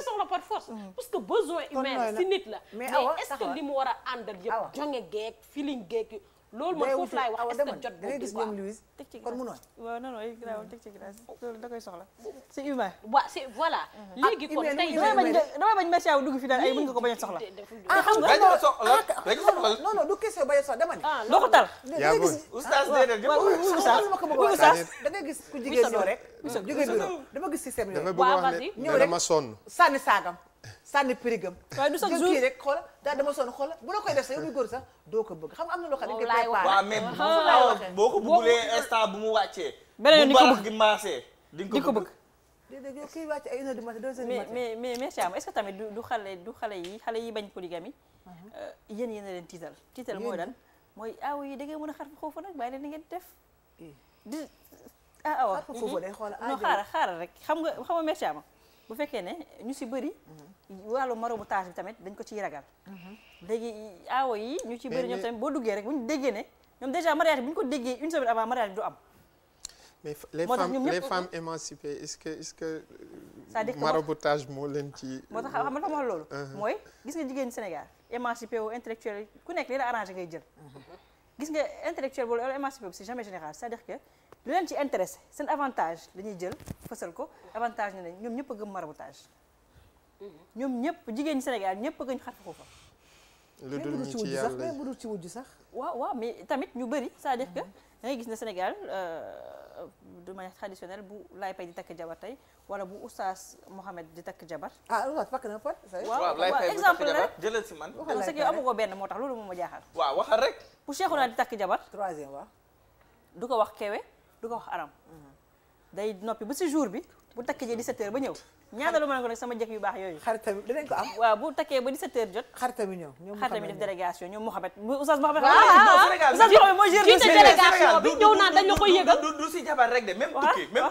soxla par force parce que besoin humain la si nit la mais est-ce que li mu war a àndal yëpp jonge geeg feeling geeg loolu man foofu laay wax est-ce que jot da ngay gis ñoom Louise kon mu nooy waaw non ay grawul teg ci glace loolu da koy soxla c'est humain waaw c'est voilà léegi kon tey damay bañ merci à dugg fi daal ay mën nga ko bañ a soxla xam nga non du question bañ a soxla dama ne doo ko tal oustaz déedéet ma ko bëgg oustaz da ngay gis ku jigéen ñëw rek jóge bureau dama gis système yooyu dafa bëgg wax ne dama sonn sànni saagam sànni prigam waaye du chaque jour kii rek xoola daal dama sonn xoola bu la koy def sax yow muy góor sax doo ko bëgg xam nga am na loo xam ne dañ koy préparé waaw mais boo ko bëggulee instant bu mu wàccee beneen bu baax gi maasee di ko bëgg déedéet yow kii wàcc ay 1h du matin 2h du matin mais Thiam est-ce que tamit du xale yi bañ polygamie yéen a leen tiital mooy lan mooy aaw yi da ngay mën a xar foofu nag bàyyi leen ni ngeen def di awa foofu day xoola non xaaral rek xam nga Thiam bu fekkee ne ñu si bëri wàllu maraboutage bi tamit dañ ko ciy ragal léegi aawo yi ñu ci bëri ñoom tamit boo duggee rek bu ñu déggee ne ñoom déjà mariage bu ñu ko déggee une semaine avant mariage bi du am mais les moo tax femmes émancipées est-ce que c'est-à-dire que maraboutage moo leen ci moo tax xam nga tax ma wax loolu mooy gis nga jigéen Sénégal émancipé wu intellectuel ku nekk li la arrangé ngay jël gis nga intellectuel boobu wala émancipé bu c'est jamais général c'est-à-dire que lu leen ci intéressé seen avantage dañuy jël fësal ko avantage ne ñoom ñëpp a gëm maraboutage ñoom ñëpp jigéen ñi Sénégal ñëpp a gëm xar fa lu dul ñi ci yàlla mais bu dul ci wujj sax waaw mais tamit ñu bëri c'est-à-dire que da ngay gis ne Sénégal de manière traditionnelle bu Laye Paye di takk jabar tey wala bu oustaz Mohamed di takk jabar oustaz pakk na pot waaw Laye Paye bu takk jabar jëlal si man parce que yow amu ko benn moo tax loolu moom ma jaaxal waaw waxal rek bu Cheikhouna di takk jabar troisième waaw du ko wax kewe du ko wax aram day noppi ba si jour bi bu takkee 17h ba ñëw ñaanalu ma ne ko nag sama jëkk yu baax yooyu xaritam dinañ ko am waaw bu takkee ba 17h jot xaritam yi ñëw ñoom xaritam yi def délégation ñoom Mohamed oustaz Mohamed mooy jiite délégation bi ñëw naan dañ la koy yëgal du si jabar rek de même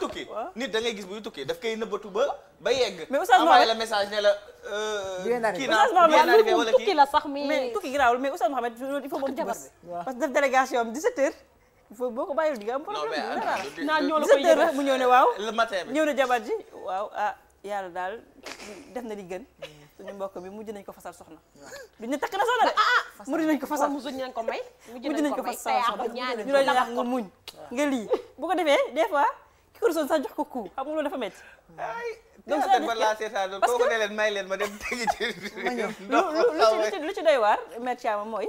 tukki nit da ngay gis buy tukki daf koy nëbbatu ba yegg mais oustaz envoyé la message ne la kii naa bien arrivé wala tukki la sax mais tukki giraawul mais oustaz Mohamed il faut moom jabar parce que def délégation am 17h il faut boo ko bàyyil di nga am problème naa ñoo la koy yëgal mu ñëw ne waaw le matin bi ñëw ne jabar ji waaw yàlla daal def na li gën suñu mbokk bi mujj nañ ko fasal soxna duñ ne takk na soxna de mujj nañ ko fasal mujj nañ ko may mujj nañ ko fasal soxna ñu la ñaax nga muñ nga lii bu ko defee des fois ki ko rusoon sax jox ko coup xam nga loolu dafa métti donc ça ba la seetaan kooku ne leen may leen ma dem tegi ci lu ci doy waar mère Thiama mooy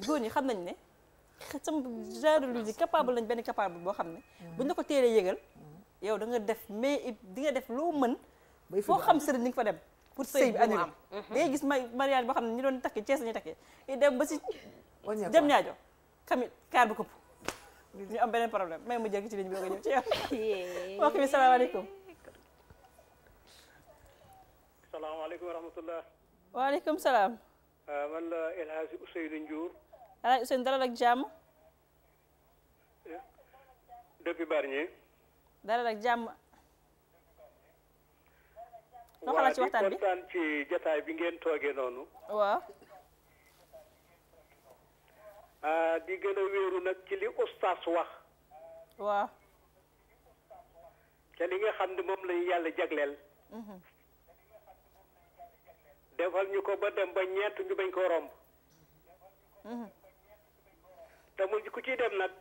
góor ñi xam nañ ne sama genre lu di capable lañ benn capable boo xam ne buñ la ko téelee yëgal yow da nga def mais di nga def loo mën foo xam sëriñ ni nga fa dem pour sëy bi annulé da ngay gis mariage boo xam ne ñi doon takki Cees lañuy takkee i dem ba si dem ñaajo xami kaar bu këpp ñu am beneen problème may mu jël ci ligne bi nga ñëw ci yow mbokk bi salaamaaleykum salaamaaleykum wa rahmatullah waaleykum salaam man la El Hadji Ousseynou Ndiour Alaaji Ousseynou dalal ak jàmm depuis Bargny dalal ak jàmm noo xalaat ci waxtaan bi kontaan ci jataay bi ngeen toogee noonu waaw di gën a wéeru nag ci li oustaz wax waaw te li nga xam ne moom lañu yàlla jagleel defal ñu ko ba dem ba ñeent ñu bañ ko romb te mu ku ciy dem nag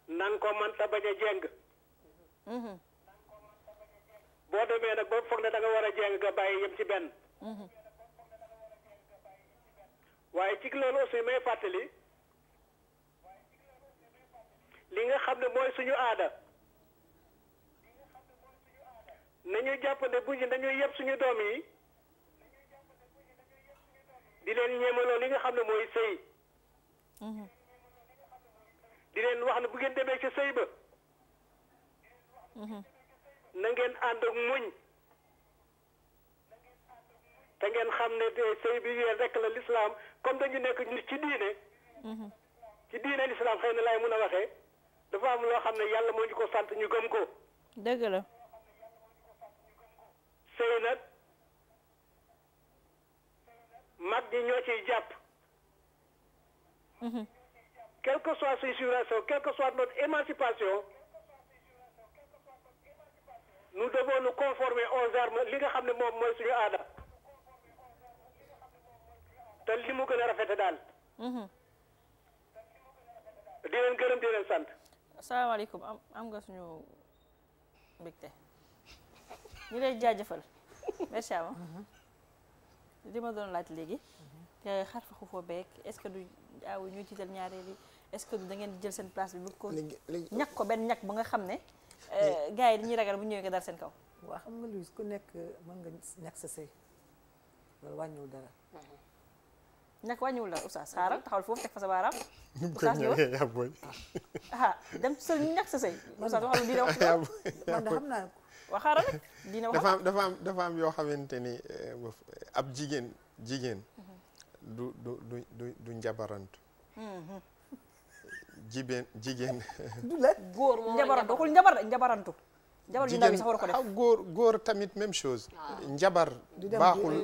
nang ko man ta bañ a jeng boo demee nag ba foog ne da nga war a jeng nga bàyyi yem ci benn waaye ci loolu aussi may fàttali li nga xam ne mooy suñu aada nañu jàpp ne bu ñu dañuy yëpp suñu doom yi di leen ñeemaloo li nga xam ne mooy sëy di leen wax ne bu ngeen demee ci sëy ba na ngeen ànd ak muñ te ngeen xam ne sëy bi yéen rek la l'islam comme dañu nekk ci diine l'islam xëy na laay mun a waxee dafa am loo xam ne yàlla moo ñu ko sant ñu gëm ko dëgg la sëy nag mag ñi ñoo ciy jàpp quelle que soit suñu situation quelle que soit notre émancipation nous devons nous conformer aux armes li nga xam ne moom mooy suñu aada te li mu gën a rafete daal di leen gërëm di leen sant asalaamaaleykum am nga suñu mbégte ñu lay jaajëfal merci ama li ma doon laaj léegi te xar fa xufoo beeg est-ce que du aaw ñuy tiital ñaareel yi est-ce que du da ngeen jël seen place bi bu ko ñàkk ko benn ñàkk ba nga xam ne gars yi dañuy ragal bu ñëwee nga dal seen kaw waaw xam nga Louise ku nekk mën nga ñàkk sa sëy loolu wàññiwul dara ñàkk wàññiwul dara oustaz xaaral taxawal foofu teg fa sa baaraam oustaz dem sa ñàkk sa sëy oustaz waxal dina wax man da xam naa waa xaaral rek dina wax dafa am yoo xamante ni ab jigéen du njabarantu jigéen du la góor moom njabarantu waxul njabarantu jabar ju ndaw yi sax war ko def góor tamit même chose njabar baaxul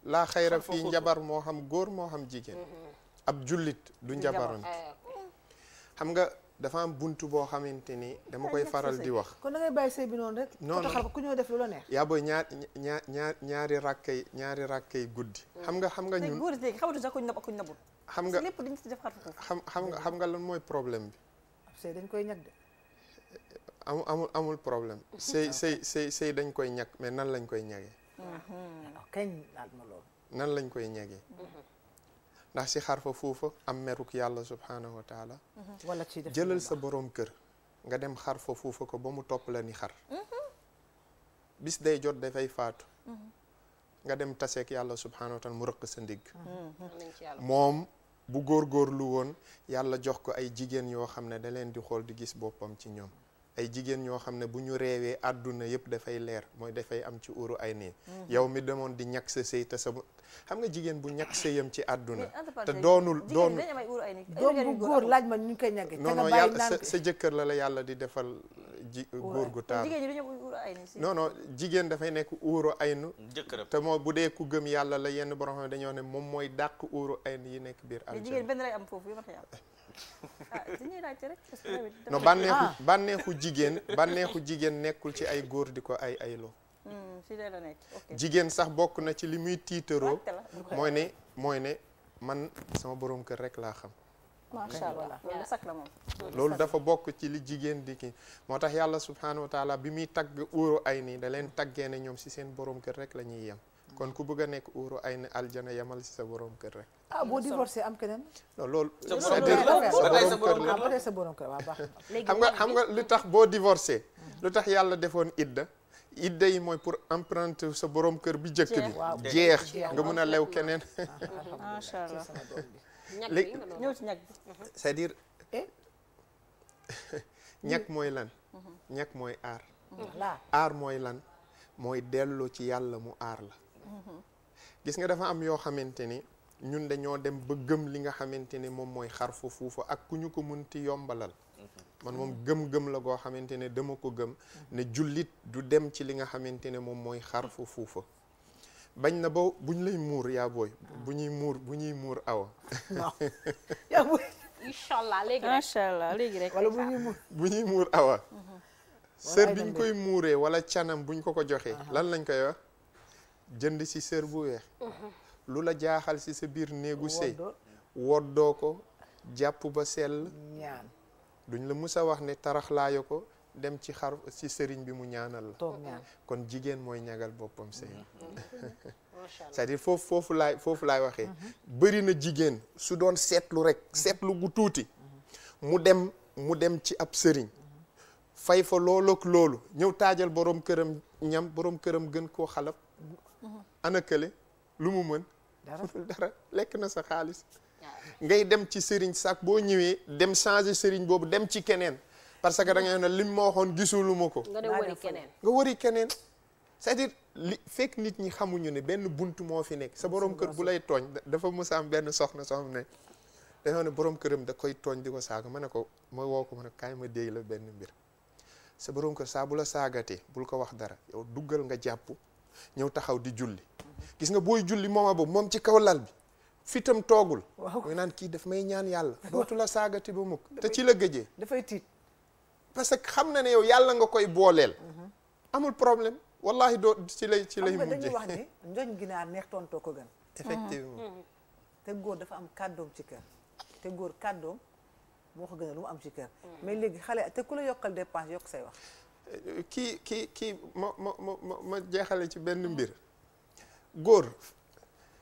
laa xayra fii njabar moo xam góor moo xam jigéen ab jullit du njabaroon xam nga dafa am buntu boo xamante ni dama koy faral di wax kon da ngay bàyyi sëy bi noonu rek non taxal ku ñëw def lu la neex yaa booy ñaari rakkay guddi xam nga ñun góor léegi xamatu sax kuñ nab ak kuñ nabul xam nga lépp dañ ci def xar foofu xam nga lan mooy problème bi sëy dañ koy ñag de amul problème sëy dañ koy ñag mais nan lañ koy ñagee kañ laal ma loolu nan lañ koy ñagee ndax si xar fa fuufa am meruk yàlla subhanahu wa taala wala ci def jëlal sa boroom kër nga dem xar fa fuufa ko ba mu topp la ni xar bis day jot dafay faatu nga dem taseek yàlla subhanahu wa taala mu rëq sa ndigg moom bu góorgóorlu woon yàlla jox ko ay jigéen yoo xam ne da leen di xool di gis boppam ci ñoom ay jigéen ñoo xam ne bu ñu reewee àdduna yëpp dafay leer mooy dafay am ci uru ay nii yow mi demoon di ñàkk sa sëy te sa xam nga jigéen bu ñàkk sëyam ci àdduna te doom bu góor laaj ma ñu koy ñàggee non non yàlla sa jëkkër la yàlla di defal góor gu taar non jigéen dafay nekk uuru aynu te moo bu dee ku gëm yàlla la yenn borom xam ne dañoo ne moom mooy dàq uuru aynu yi nekk biir aljana non bànneexu jigéen nekkul ci ay góor di ko ay ayloo jigéen sax bokk na ci li muy tiitaroo mooy ne man sama borom kër rek laa xam macha allah loolu sax la moom loolu dafa bokk ci li jigéen di kii moo tax yàlla subhanahu wa taala bi muy tagg uuru ay nii da leen taggee ne ñoom si seen borom kër rek la ñuy yem kon ku bëgg a nekk uuru ay ni aljana yemal si sa borom kër rek boo divorcé am keneen non loolu sa borom kër waaw baax xam nga lu tax boo divorcé lu tax yàlla defoon idda yi mooy pour emprunter sa borom kër bi jëkk bi jeex nga mun a lew keneen macha allah léegi ñëw ci ñag bi c'est-à-dire ñag mooy lan ñag mooy aar mooy lan mooy delloo ci yàlla mu aar la gis nga dafa am yoo xamante ni ñun dañoo dem ba gëm li nga xamante ni moom mooy xar fa fuufa ak ku ñu ko munti yombalal man moom gëm-gëm la goo xamante ne dama ko gëm ne jullit du dem ci li nga xamante ne moom mooy xar fa fuufa bañ na ba buñ lay muur yaa booy bu ñuy muur awa yaa booy inchallah léegi macha allah léegi rek wala bu ñuy muur awa sër biñ koy muuree wala canam buñ ko joxee lan lañ koy wax jënd si sër bu weex lu la jaaxal si sa biir néegu sëy woddoo ko jàpp ba sell ñaan duñ la mus a wax ne taraxlaayo ko dem ci xar ci sëriñ bi mu ñaanal la toog ñaan kon jigéen mooy ñagal boppam sëy c'est-à-dire foofu laay waxee bëri na jigéen su doon seetlu rek seetlu gu tuuti mu dem ci ab sëriñ fay fa loolu ak loolu ñëw taajal borom këram ñam borom këram gën koo xalab ana kële lu mu mën dara lekk na sa xaalis ngay dem ci sëriñ sax boo ñëwee dem changer sëriñ boobu dem ci keneen parce que da ngay ne lim ma waxoon gisuluma ko nga wëri keneen c'est-à-dire li fekk nit ñi xamuñu ne benn buntu moo fi nekk sa borom kër bu lay tooñ dafa mës a am benn soxna soo xam ne dañoo ne borom këram da koy tooñ di ko saaga ma ne ko ma woo ko ma ne kaay ma déy la benn mbir sa borom kër saa bu la saagatee bul ko wax dara yow duggal nga jàpp ñëw taxaw di julli gis nga booy julli mooma boobu moom ci kaw lal bi fitam toogul muy naan kii daf may ñaan yàlla dootu la saagati ba mukk te ci la gëjee dafay tiit parce que xam na ne yow yàlla nga koy booleel amul problème wallahi doo ci lay mujjee dañuy wax ni njoñ ginaar neex tontoo ko gën effectivement te góor dafa am kàddoom ci kër te góor kàddoom moo ko gën a lu mu am ci kër mais léegi xale te ku la yokkal dépense yokk say wax kii ma jeexale ci benn mbir góor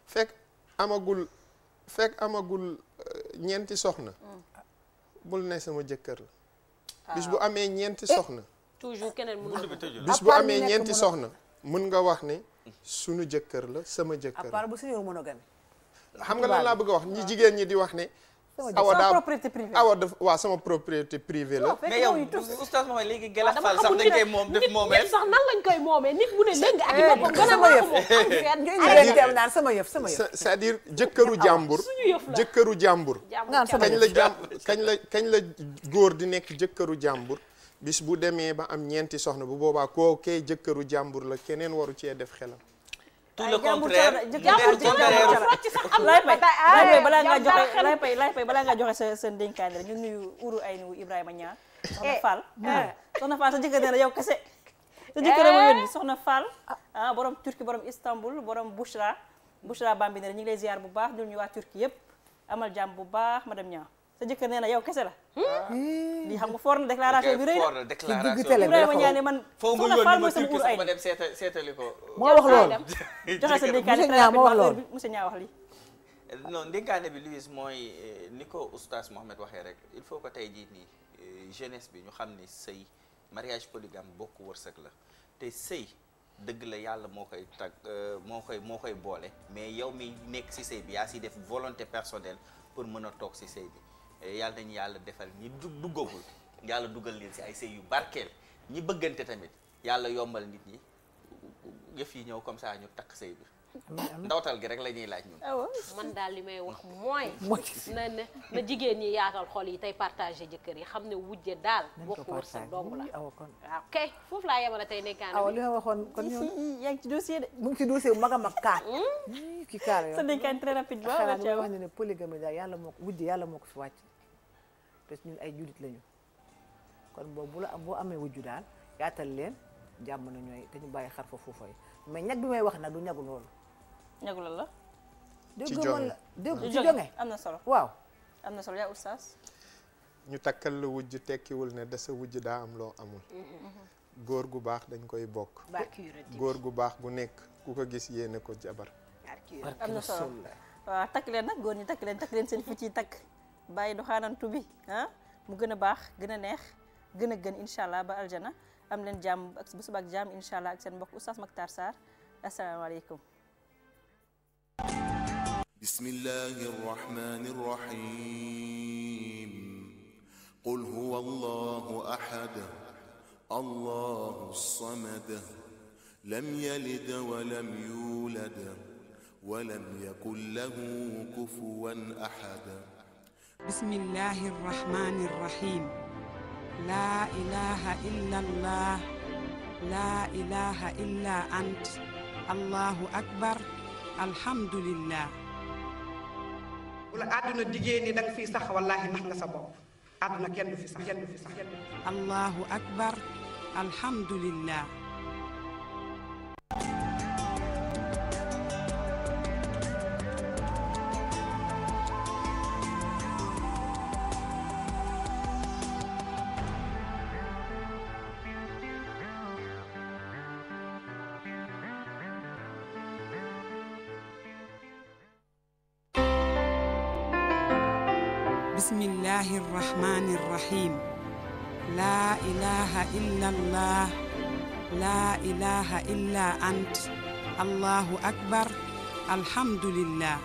fekk amagul ñeenti soxna bul ne sama jëkkër la bis bu amee ñeenti soxna toujours keneen bis bu amee ñeenti soxna mën nga wax ne sunu jëkkër la sama jëkkër la à part bu suñu monogamie xam nga lan laa bëgg a wax ñi jigéen ñi di wax ne awa daf waaw sama propriété privée la mais yow oustaz Mohamed léegi Galass Fall sax dañ koy moom def moomeel sax nan lañ koy moomee nit bu ne léegi ak boppam gën a sama yëf moom naan sama yëf c'est-à-dire jëkkëru jàmbur kañ la góor di nekk jëkkëru jàmbur bis bu demee ba am ñeenti soxna bu boobaa koo kay jëkkëru jàmbur la keneen waru cee def xelam. tout le contraire lay pay balaa ngaa joxe sa dénkaane rek ñu nuyu uru ay nu Ibrahima Niang soxna Fall soxna Fall sa jëkkër nee na yow kese sa jëkkër ma yónni soxna Fall borom Turquie borom Istanbul borom Bouchra Bambi ne ñu ngi lay ziar bu baax dul ñu waa Turquie yëpp amal jàmm bu baax madame Niang sa jëkkër nee na yow kese la lii xam nga foor na déclaration bi rëy na Ibrahima Niang ne man soxna Fall mooy sama uru ay ma dem seetali ko moo wax loolu joxe sa dénkaane très rapidement monsieur Niang wax li non ndénkaane bi Louise mooy ni ko oustaz Mohamed waxee rek il faut que tey jii nii jeunesse bi ñu xam ni sëy mariage polygame bokk wërsëg la te sëy dëgg la yàlla moo koy tag moo koy boole mais yow mi nekk ci sëy bi yaa si def volonté personnelle pour mën a toog ci sëy bi yàlla nañu yàlla defal ñi duggagul yàlla dugal leen ci ay sëy yu barkeel ñi bëggante tamit yàlla yombal nit ñi yëf yi ñëw comme ça ñu takk sëy bi ndawtal gi rek la ñuy laaj ñun. man daal li may wax mooy. na jigéen ñi yaatal xol yi tey partagé jëkkër yi xam ne wujje daal. bokk wërsëg dong la waaw kay foofu laa yemale tey nekkaan bi. li ma waxoon kon ñoom yaa ngi ci dossier de. mu ngi ci dossier bu mag a mag kaa. ki kaa la yow sa dénkaan très rapide ba xanaa dama wax ne polygamie daal yàlla moo ko wujje yàlla moo ko fi wàcc parce que ñun ay jullit lañu kon boobu boo amee wujju daal yaatal leen jàmm na ñooy te ñu bàyyi xar fa fuufay mais ñag bi may wax nag du ñagu loolu. ñagu la. ci jonge ci jonge am na solo. waaw am na solo yaa oustaz. ñu takkal la wujj tekkiwul ne dasa wujj daa am loo amul. góor gu baax dañ koy bokk. góor gu baax gu nekk ku ko gis yéene ko jabar. am na solo waaw takk leen nag góor ñi takk leen seen fi ciy takk bàyyi doxaanantu bi mu gën a baax gën a neex gën a gën incha allah ba aljana am leen jàmm ak bu suba ak jàmm incha allah ak seen mbokk oustaz Mactar Sarr asalaamaaleykum. bismillahi rrahmani rrahim qul huwa allahu ahad allahu samad lam yalid wa lam yulad wa lam yakun lahu kufuwan ahad bismillahi rrahmani rrahim la ilaha illa allah la ilaha illa ant allahu akbar alhamdulillah bu la àdduna diggée ni da nga fiy sax wallaahi nax nga sa bopp àdduna kenn du fi sax allahu akbar alhamdulillah bismillahi rrahmani rrahim la ilaha illa allah la ilaha illa ant allahu akbar alhamdulillah